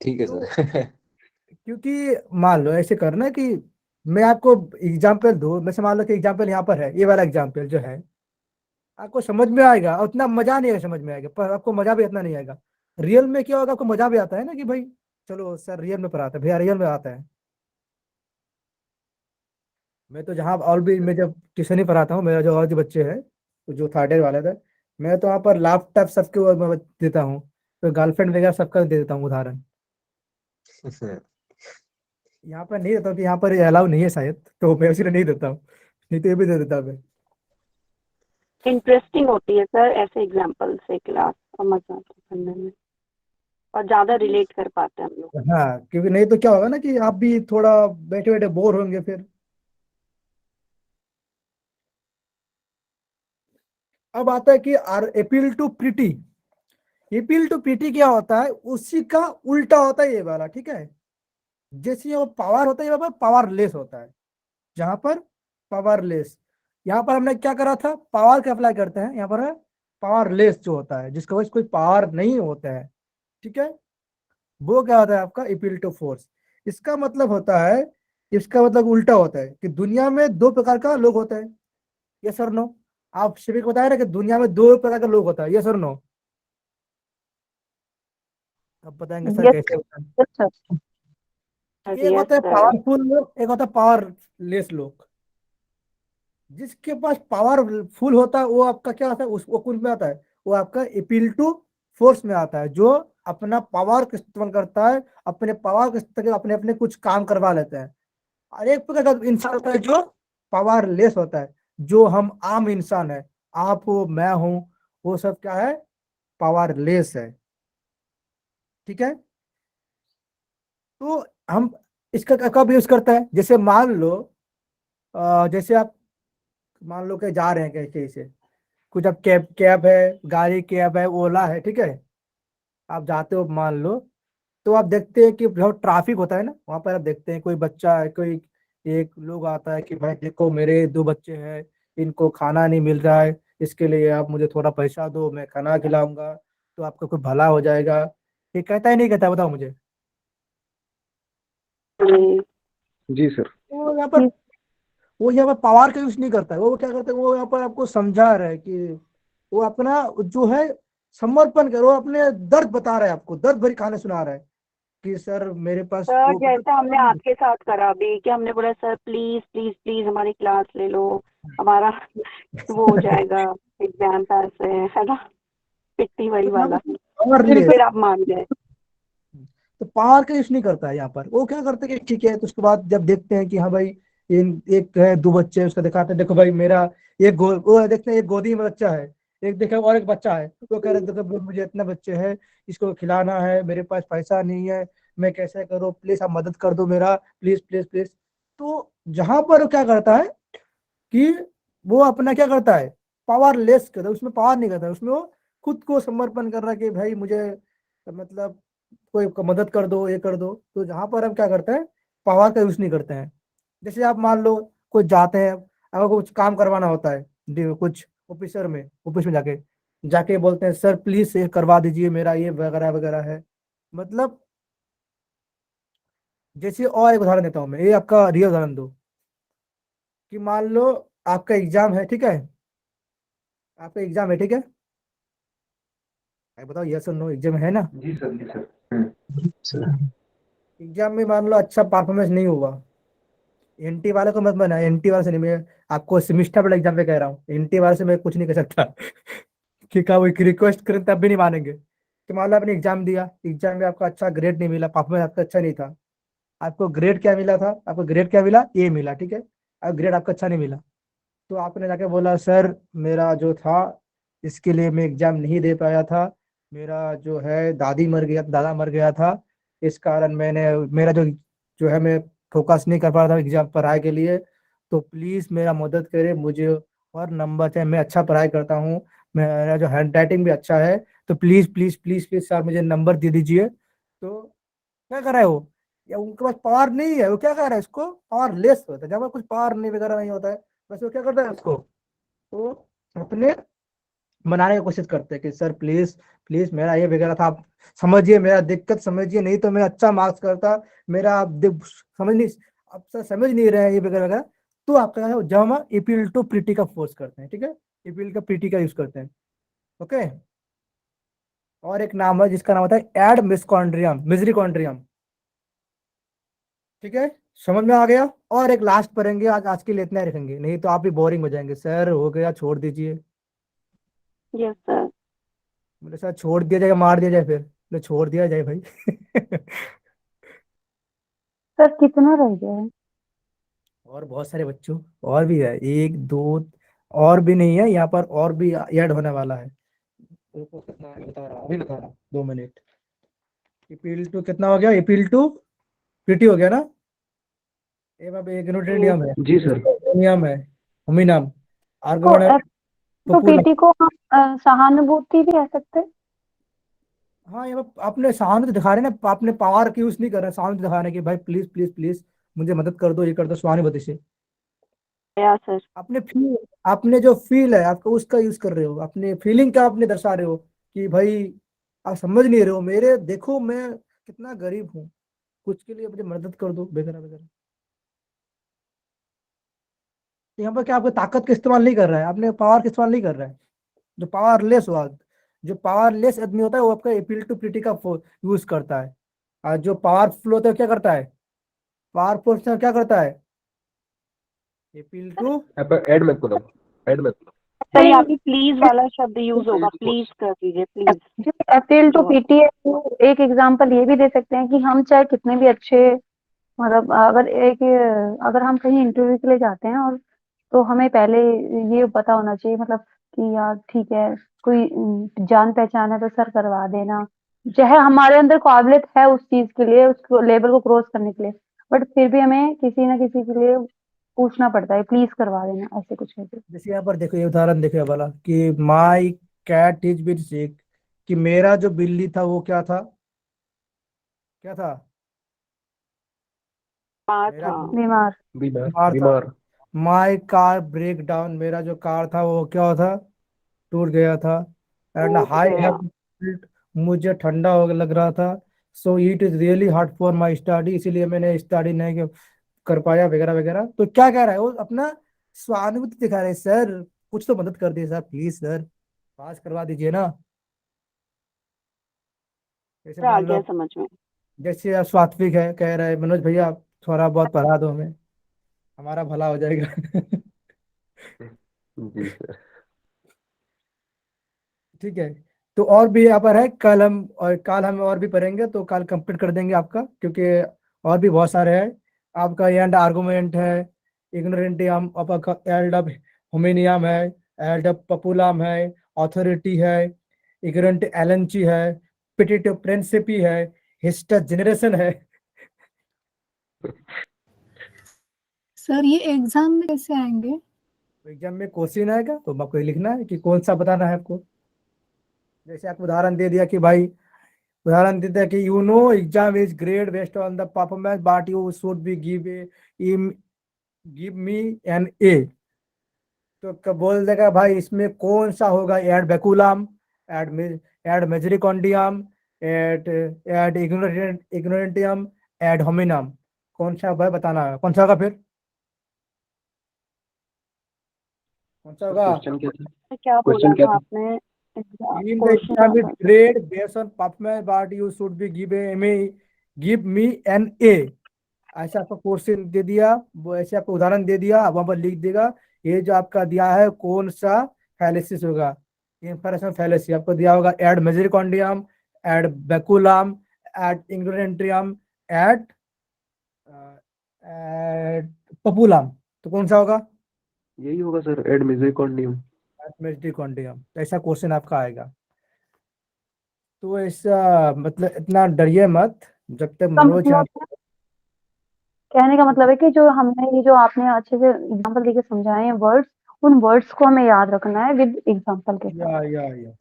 ठीक है तो सर। क्योंकि मान लो ऐसे करना कि मैं आपको एग्जाम्पल दूं, जैसे मान लो कि एग्जाम्पल यहाँ पर है, ये वाला एग्जाम्पल जो है आपको समझ में आएगा, और उतना मजा नहीं आएगा, समझ में आएगा पर आपको मजा भी इतना नहीं आएगा। रियल में क्या होगा, आपको मजा भी आता है ना कि भाई चलो सर रियल में पढ़ाता है, भैया रियल में आता है। मैं तो जहाँ और भी मैं जब ट्यूशन ही पढ़ाता हूँ, मेरा जो और जो बच्चे हैं तो जो थर्ड ईयर वाले थे, मैं तो वहाँ पर लैपटॉप सबके मैं देता हूँ, तो गर्लफ्रेंड वगैरह सबका दे देता हूँ उदाहरण। यहाँ पर नहीं देता हूँ कि यहाँ पर अलाउ नहीं है शायद, तो मैं इसलिए नहीं देता हूँ, नहीं तो ये भी दे देता मैं। इंटरेस्टिंग होती है सर ऐसे एग्जाम्पल से क्लास, समझ आती है पढ़ने में, और ज्यादा रिलेट कर पाते हैं हम लोग। हाँ क्योंकि नहीं तो क्या होगा ना कि आप भी थोड़ा बैठे बैठे बोर होंगे फिर। अब आता है कि are appeal to pity. Appeal to pity क्या होता है, उसी का उल्टा होता है ये वाला, ठीक है। जैसे वो पावर होता है, यहाँ पर पावरलेस होता है, जहां पर पावरलेस। यहाँ पर हमने क्या करा था, पावर का अप्लाई करते हैं, यहाँ पर है पावरलेस जो होता है, जिसका वजह कोई पावर नहीं होता है, ठीक है। वो क्या होता है आपका अपील टू फोर्स। इसका मतलब होता है, इसका मतलब उल्टा होता है कि दुनिया में दो प्रकार का लोग होता है, यस और नो। आप सभी को बताया ना कि दुनिया में दो प्रकार का लोग होता है, यस और नो। अब बताएंगे सर यस कैसे होता है। सर। एक यस होता है सर। पावरफुल लोग, एक होता है पावरलेस लोग। जिसके पास पावरफुल होता है वो आपका क्या आता है, उस वो कौन में आता है, वो आपका अपील टू फोर्स में आता है, जो अपना पावर का इस्तेमाल करता है, अपने पावर के इस्तेमाल अपने अपने कुछ काम करवा लेते हैं। और एक प्रकार का इंसान होता है जो पावरलेस होता है, जो हम आम इंसान है, आप हो मैं हूं, वो सब क्या है, पावरलेस है, ठीक है। तो हम इसका कब यूज करता है, जैसे मान लो जैसे आप मान लो कि जा रहे हैं कहीं कहीं से, कुछ अब कैब कैब है, गाड़ी कैब है, ओला है, ठीक है। आप जाते हो मान लो, तो आप देखते हैं कि बहुत ट्रैफिक होता है ना वहां पर, आप देखते हैं कोई बच्चा है, कोई एक लोग आता है कि भाई देखो मेरे 2 बच्चे हैं, इनको खाना नहीं मिल रहा है, इसके लिए आप मुझे थोड़ा पैसा दो, मैं खाना खिलाऊंगा, तो आपका कोई भला हो जाएगा। ये कहता है नहीं कहता, बताओ मुझे। जी। जी सर। वो यहाँ पर वो यहाँ पर पावर का यूज नहीं करता है, वो क्या करता है, वो यहाँ पर आपको समझा रहा है कि वो अपना जो है समर्पण कर, वो अपने दर्द बता रहा है, आपको दर्द भरी कहानी सुना रहा है कि सर मेरे पास सर वो जैसे हमने आपके साथ करा अभी कि हमने बोला सर प्लीज प्लीज प्लीज हमारी क्लास ले लो, हमारा वो हो जाएगा, एग्जाम पास है ना, पिट्टी वही वाला। पावरलेस। फिर आप मान गए। तो पावर का यूज नहीं करता है यहाँ पर, वो क्या करते हैं कि ठीक है, तो उसके बाद जब देखते हैं कि हाँ भाई इन एक है 2 बच्चे, उसका दिखाते हैं देखो भाई मेरा वो देखते हैं एक गोदी में बच्चा है, एक देखा और एक बच्चा है, तो कह रहे देखो मुझे इतने बच्चे हैं, इसको खिलाना है, मेरे पास पैसा नहीं है, मैं कैसे करूँ, प्लीज आप मदद कर दो मेरा, प्लीज प्लीज प्लीज। तो जहां पर वो क्या करता है कि वो अपना क्या करता है, पावरलेस करता है, उसमें पावर नहीं करता है, उसमें वो खुद को समर्पण कर रहा है कि भाई मुझे मतलब कोई मदद कर दो, ये कर दो। तो जहां पर हम क्या करते हैं, पावर का यूज नहीं करते हैं। जैसे आप मान लो कुछ जाते हैं, अगर कुछ काम करवाना होता है, कुछ ऑफिस में जाके जाके बोलते हैं सर प्लीज ये करवा दीजिए मेरा, ये वगैरह वगैरह है। मतलब जैसे और एक उदाहरण देता हूँ मैं, ये आपका रियल उदाहरण दो कि मान लो आपका एग्जाम है, ठीक है, आपका एग्जाम है, ठीक है, बताओ यस और नो, एग्जाम है ना। जी सर, जी सर। एग्जाम में मान लो अच्छा परफॉर्मेंस नहीं हुआ, एनटी वाले को मत बना, एनटी वाले से नहीं, मैं आपको सेमिस्टर वाले एग्जाम पे कह रहा हूँ, एनटी वाले से मैं कुछ नहीं कर सकता कि क्या वो रिक्वेस्ट करें तब भी नहीं मानेंगे। तो मान लो आपने एग्जाम दिया, एग्जाम में आपका अच्छा ग्रेड नहीं मिला, परफॉर्मेंस आपका अच्छा नहीं था, आपको ग्रेड क्या मिला था, आपको ग्रेड क्या मिला, ए मिला, ठीक है, अब ग्रेड आपका अच्छा नहीं मिला। तो आपने जाके बोला सर मेरा जो था इसके लिए मैं एग्जाम नहीं दे पाया था, मेरा जो है दादी मर गया, दादा मर गया था, इस कारण मैंने मेरा जो है मैं फोकस नहीं कर पा रहा था एग्जाम पढ़ाई के लिए, तो प्लीज मेरा मदद करे, मुझे और नंबर चाहिए, मैं अच्छा पढ़ाई करता हूँ, मेरा जो हैंड राइटिंग भी अच्छा है, तो please please please please sir मुझे नंबर दे दीजिए। तो क्या कर रहा है वो, या उनके पास पावर नहीं है, वो क्या कर रहा है, इसको पावर लेस होता है, जब कुछ पावर नहीं वगैरह नहीं होता है, बस वो क्या करता है उसको, तो अपने मनाने की कोशिश करते हैं कि सर प्लीज प्लीज मेरा ये वगैरह था, आप समझिए मेरा दिक्कत समझिए, नहीं तो मैं अच्छा मार्क्स करता, मेरा आप समझ नहीं, आप सर समझ नहीं रहे हैं ये वगैरह वगैरह। तो आपका क्या है, जब हम अपील टू प्रीटी का फोर्स करते हैं, ठीक है, अपील का प्रीटी का यूज करते हैं। ओके, और एक नाम है जिसका नाम होता है एड मिसकॉन्ड्रियम, मिजरिकॉन्ड्रियम, ठीक है, समझ में आ गया। और एक लास्ट पढ़ेंगे, आज आज के लिए इतना ही रखेंगे, नहीं तो आप भी बोरिंग हो जाएंगे, सर हो गया छोड़ दीजिए। Yes sir. बोले सर छोड़ दिया जाएगा, मार दिया जाए, फिर बोले छोड़ दिया जाए भाई सर कितना रह गया है? और बहुत सारे बच्चों, और भी है, एक दो और भी नहीं है यहाँ पर, और भी ऐड होने वाला है। रुको, कितना है बता रहा हूँ, अभी बता रहा हूँ, 2 मिनट। अपील टू कितना हो गया, अपील टू प्रीटी हो गया ना, ये बाबा एक न्यूट्रिनियम है, जी सर। नियम है, होमिनम, को आर्गुमेंट है, तो पपुलम। पीटी को हम सहानुभूति भी कह सकते हैं। हाँ ये आपने सहानुभूति दिखा रहे ना, आपने पावर की यूज नहीं कर रहे, सहानुभूति दिखा रहे कि भाई प्लीज प्लीज प्लीज मुझे मदद कर दो, ये कर दो, सहानुभूति से या सर। आपने फील, आपने जो फील है आपको उसका यूज कर रहे हो, अपने फीलिंग का आपने दर्शा रहे हो कि भाई आप समझ नहीं रहे हो मेरे, देखो मैं कितना गरीब हूँ, कुछ के लिए मुझे मदद कर दो वगैरह वगैरह। तो यहाँ पर क्या आपको ताकत का इस्तेमाल नहीं कर रहा है, आपने पावर का इस्तेमाल नहीं कर रहा है। जो पावरलेस हुआ, जो पावरलेस आदमी होता है वो आपका अपील टू प्रीटी का यूज करता है, और जो पावरफुल होता है क्या करता है, पावरफुल से क्या करता है, अपील टू। ऐड मत करो, ऐड मत करो। सर नहीं, यहाँ पे प्लीज वाला शब्द यूज होगा, प्लीज कर दीजिए प्लीज। जो अपील टू जो पीटी है वो एक एग्जाम्पल ये भी दे सकते हैं कि हम चाहे कितने भी अच्छे, मतलब अगर हम कहीं इंटरव्यू के लिए जाते हैं और तो हमें पहले ये पता होना चाहिए, मतलब कि यार ठीक है, कोई जान पहचान है तो सर करवा देना, चाहे हमारे अंदर काबिलियत है उस चीज के लिए, उसको लेवल को क्रॉस करने के लिए, बट फिर भी हमें किसी ना किसी के लिए पूछना पड़ता है, प्लीज करवा देना, ऐसे कुछ है। जैसे यहाँ पर देखो, ये उदाहरण देखो ये वाला कि माई कैट इज बिन सिक, कि मेरा जो बिल्ली था वो क्या था, क्या था, पार मेरा था। बीमार। बीमार, बीमार था। बीमार। माई कार ब्रेक डाउन, मेरा जो कार था वो क्या था, टूट गया था। एंड टूट हाई गया। हैव, मुझे ठंडा हो लग रहा था, so it is really hard for my study, इसीलिए मैंने स्टडी नहीं कर पाया वगैरह वगैरह। तो क्या कह रहा है वो, अपना सहानुभूति दिखा रहे हैं, सर कुछ तो मदद कर दिए सर, प्लीज सर पास करवा दीजिए ना। जैसे आ मान लो गया समझ में। जैसे आप स्वात्विक है, कह रहे हैं मनोज भैया आप थोड़ा बहुत पढ़ा दो हमें, हमारा भला हो जाएगा जी सर। ठीक है। तो और भी यहाँ पर है, कल हम और भी पढ़ेंगे, तो कल कंप्लीट कर देंगे आपका, क्योंकि और भी बहुत सारे हैं। आपका एंड आर्गुमेंट है, इग्नोरेंटियम, आपका एल्ड ऑफ होमिनियम है, एल्ड ऑफ पपुलम है, ऑथोरिटी है, इग्नोरेंट एलएनची है, पिटिटिव प्रिंसिपी है, हिस्टर जनरेशन है। सर ये एग्जाम में कैसे आएंगे? एग्जाम में क्वेश्चन आएगा तो आपको ये लिखना है कि कौन सा बताना है आपको। जैसे आपको उदाहरण दे दिया कि भाई, उदाहरण देते हैं कि you know exam is grade based on the performance but you should be give me an A. तो बोल देगा भाई इसमें कौन सा होगा, ad baculum, ad misericordiam, ad ignorantiam, ad hominem, कौन सा भाई बताना है, कौन सा होगा फिर, कौन सा होगा? क्वेश्चन क्या था? क्या बोला क्वेश्चन क्या था था? आपने? In the exam is grade based on performance but you should be give me an A। ऐसा आपको क्वेश्चन दे दिया, वो ऐसे आपको उदाहरण दे दिया, वहां पर लिख देगा ये जो आपका दिया है कौन सा फैलेसिस होगा, इंफॉर्मेशन फैलेसी आपको दिया होगा, ad misericordiam, ad baculum, ad ignorantiam, ad ad populum, तो कौन सा होगा? यही होगा सर, एड मेजरिकॉन्डियम। मेजरिकॉन्डियम। तो ऐसा क्वेश्चन आपका आएगा। तो ऐसा मतलब इतना डरिए मत, जब तक इसका मनोज यहाँ मतलब कहने का मतलब है कि जो हमने ये जो आपने अच्छे से एग्जांपल देके समझाए हैं वर्ड्स, उन वर्ड्स को हमें याद रखना है विद एग्जांपल के साथ। या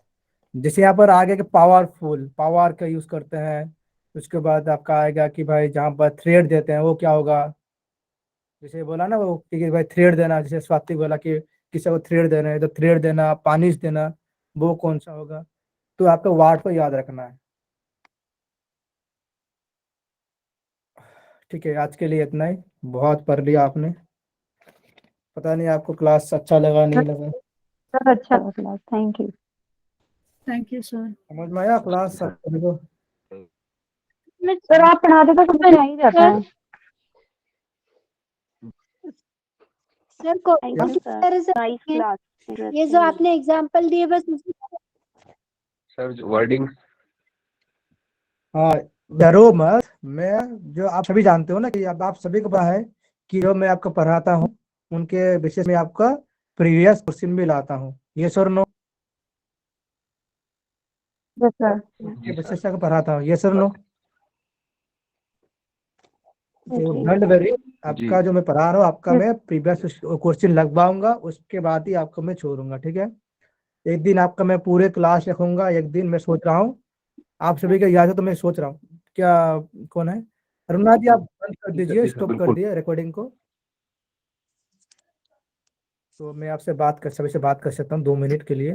जैसे यहाँ पर आगे के पावरफुल, पावर का यूज करते हैं। उसके बाद आपका आएगा कि भाई जहाँ पर थ्रेड देते हैं वो क्या होगा, जैसे बोला ना वो कि भाई थ्रेड देना, जैसे स्वाति बोला कि किसी को थ्रेड देना है तो थ्रेड देना, पानिश देना, वो कौन सा होगा। तो आपको वर्ड को याद रखना है। ठीक है, आज के लिए इतना ही, बहुत पढ़ लिया आपने। पता नहीं आपको क्लास अच्छा लगा नहीं लगा, सर अच्छा लगा, thank you. Thank you sir. समझ में आया क्लास सब को? सर आप पढ़ाते तो समझ नहीं जाता है। सर को नाइस क्लास। ये जो आपने एग्जांपल दिए बस उसी सर वर्डिंग। हाँ, डरो मत। मैं जो आप सभी जानते हो ना कि अब आप सभी को पता है कि जो मैं आपको पढ़ाता हूँ उनके विषय में आपका प्रीवियस क्वेश्चन भी लाता हूँ, ये सर नो, यस सर। के विषय से पढ़ाता हूँ, ये सर नो। डोंट वरी, आपका जो मैं पढ़ा रहा हूँ आपका मैं प्रीवियस क्वेश्चन लगवाऊंगा, उसके बाद ही आपको मैं छोड़ूंगा। ठीक है, एक दिन आपका मैं पूरे क्लास रखूंगा, एक दिन मैं सोच रहा हूँ आप सभी का याद है तो मैं सोच रहा हूँ क्या, कौन है अरुणा जी, आप बंद कर दीजिए, स्टॉप कर बिल्कुल। दिए रिकॉर्डिंग को। तो मैं आपसे बात कर, सभी से बात कर सकता हूँ 2 मिनट के लिए।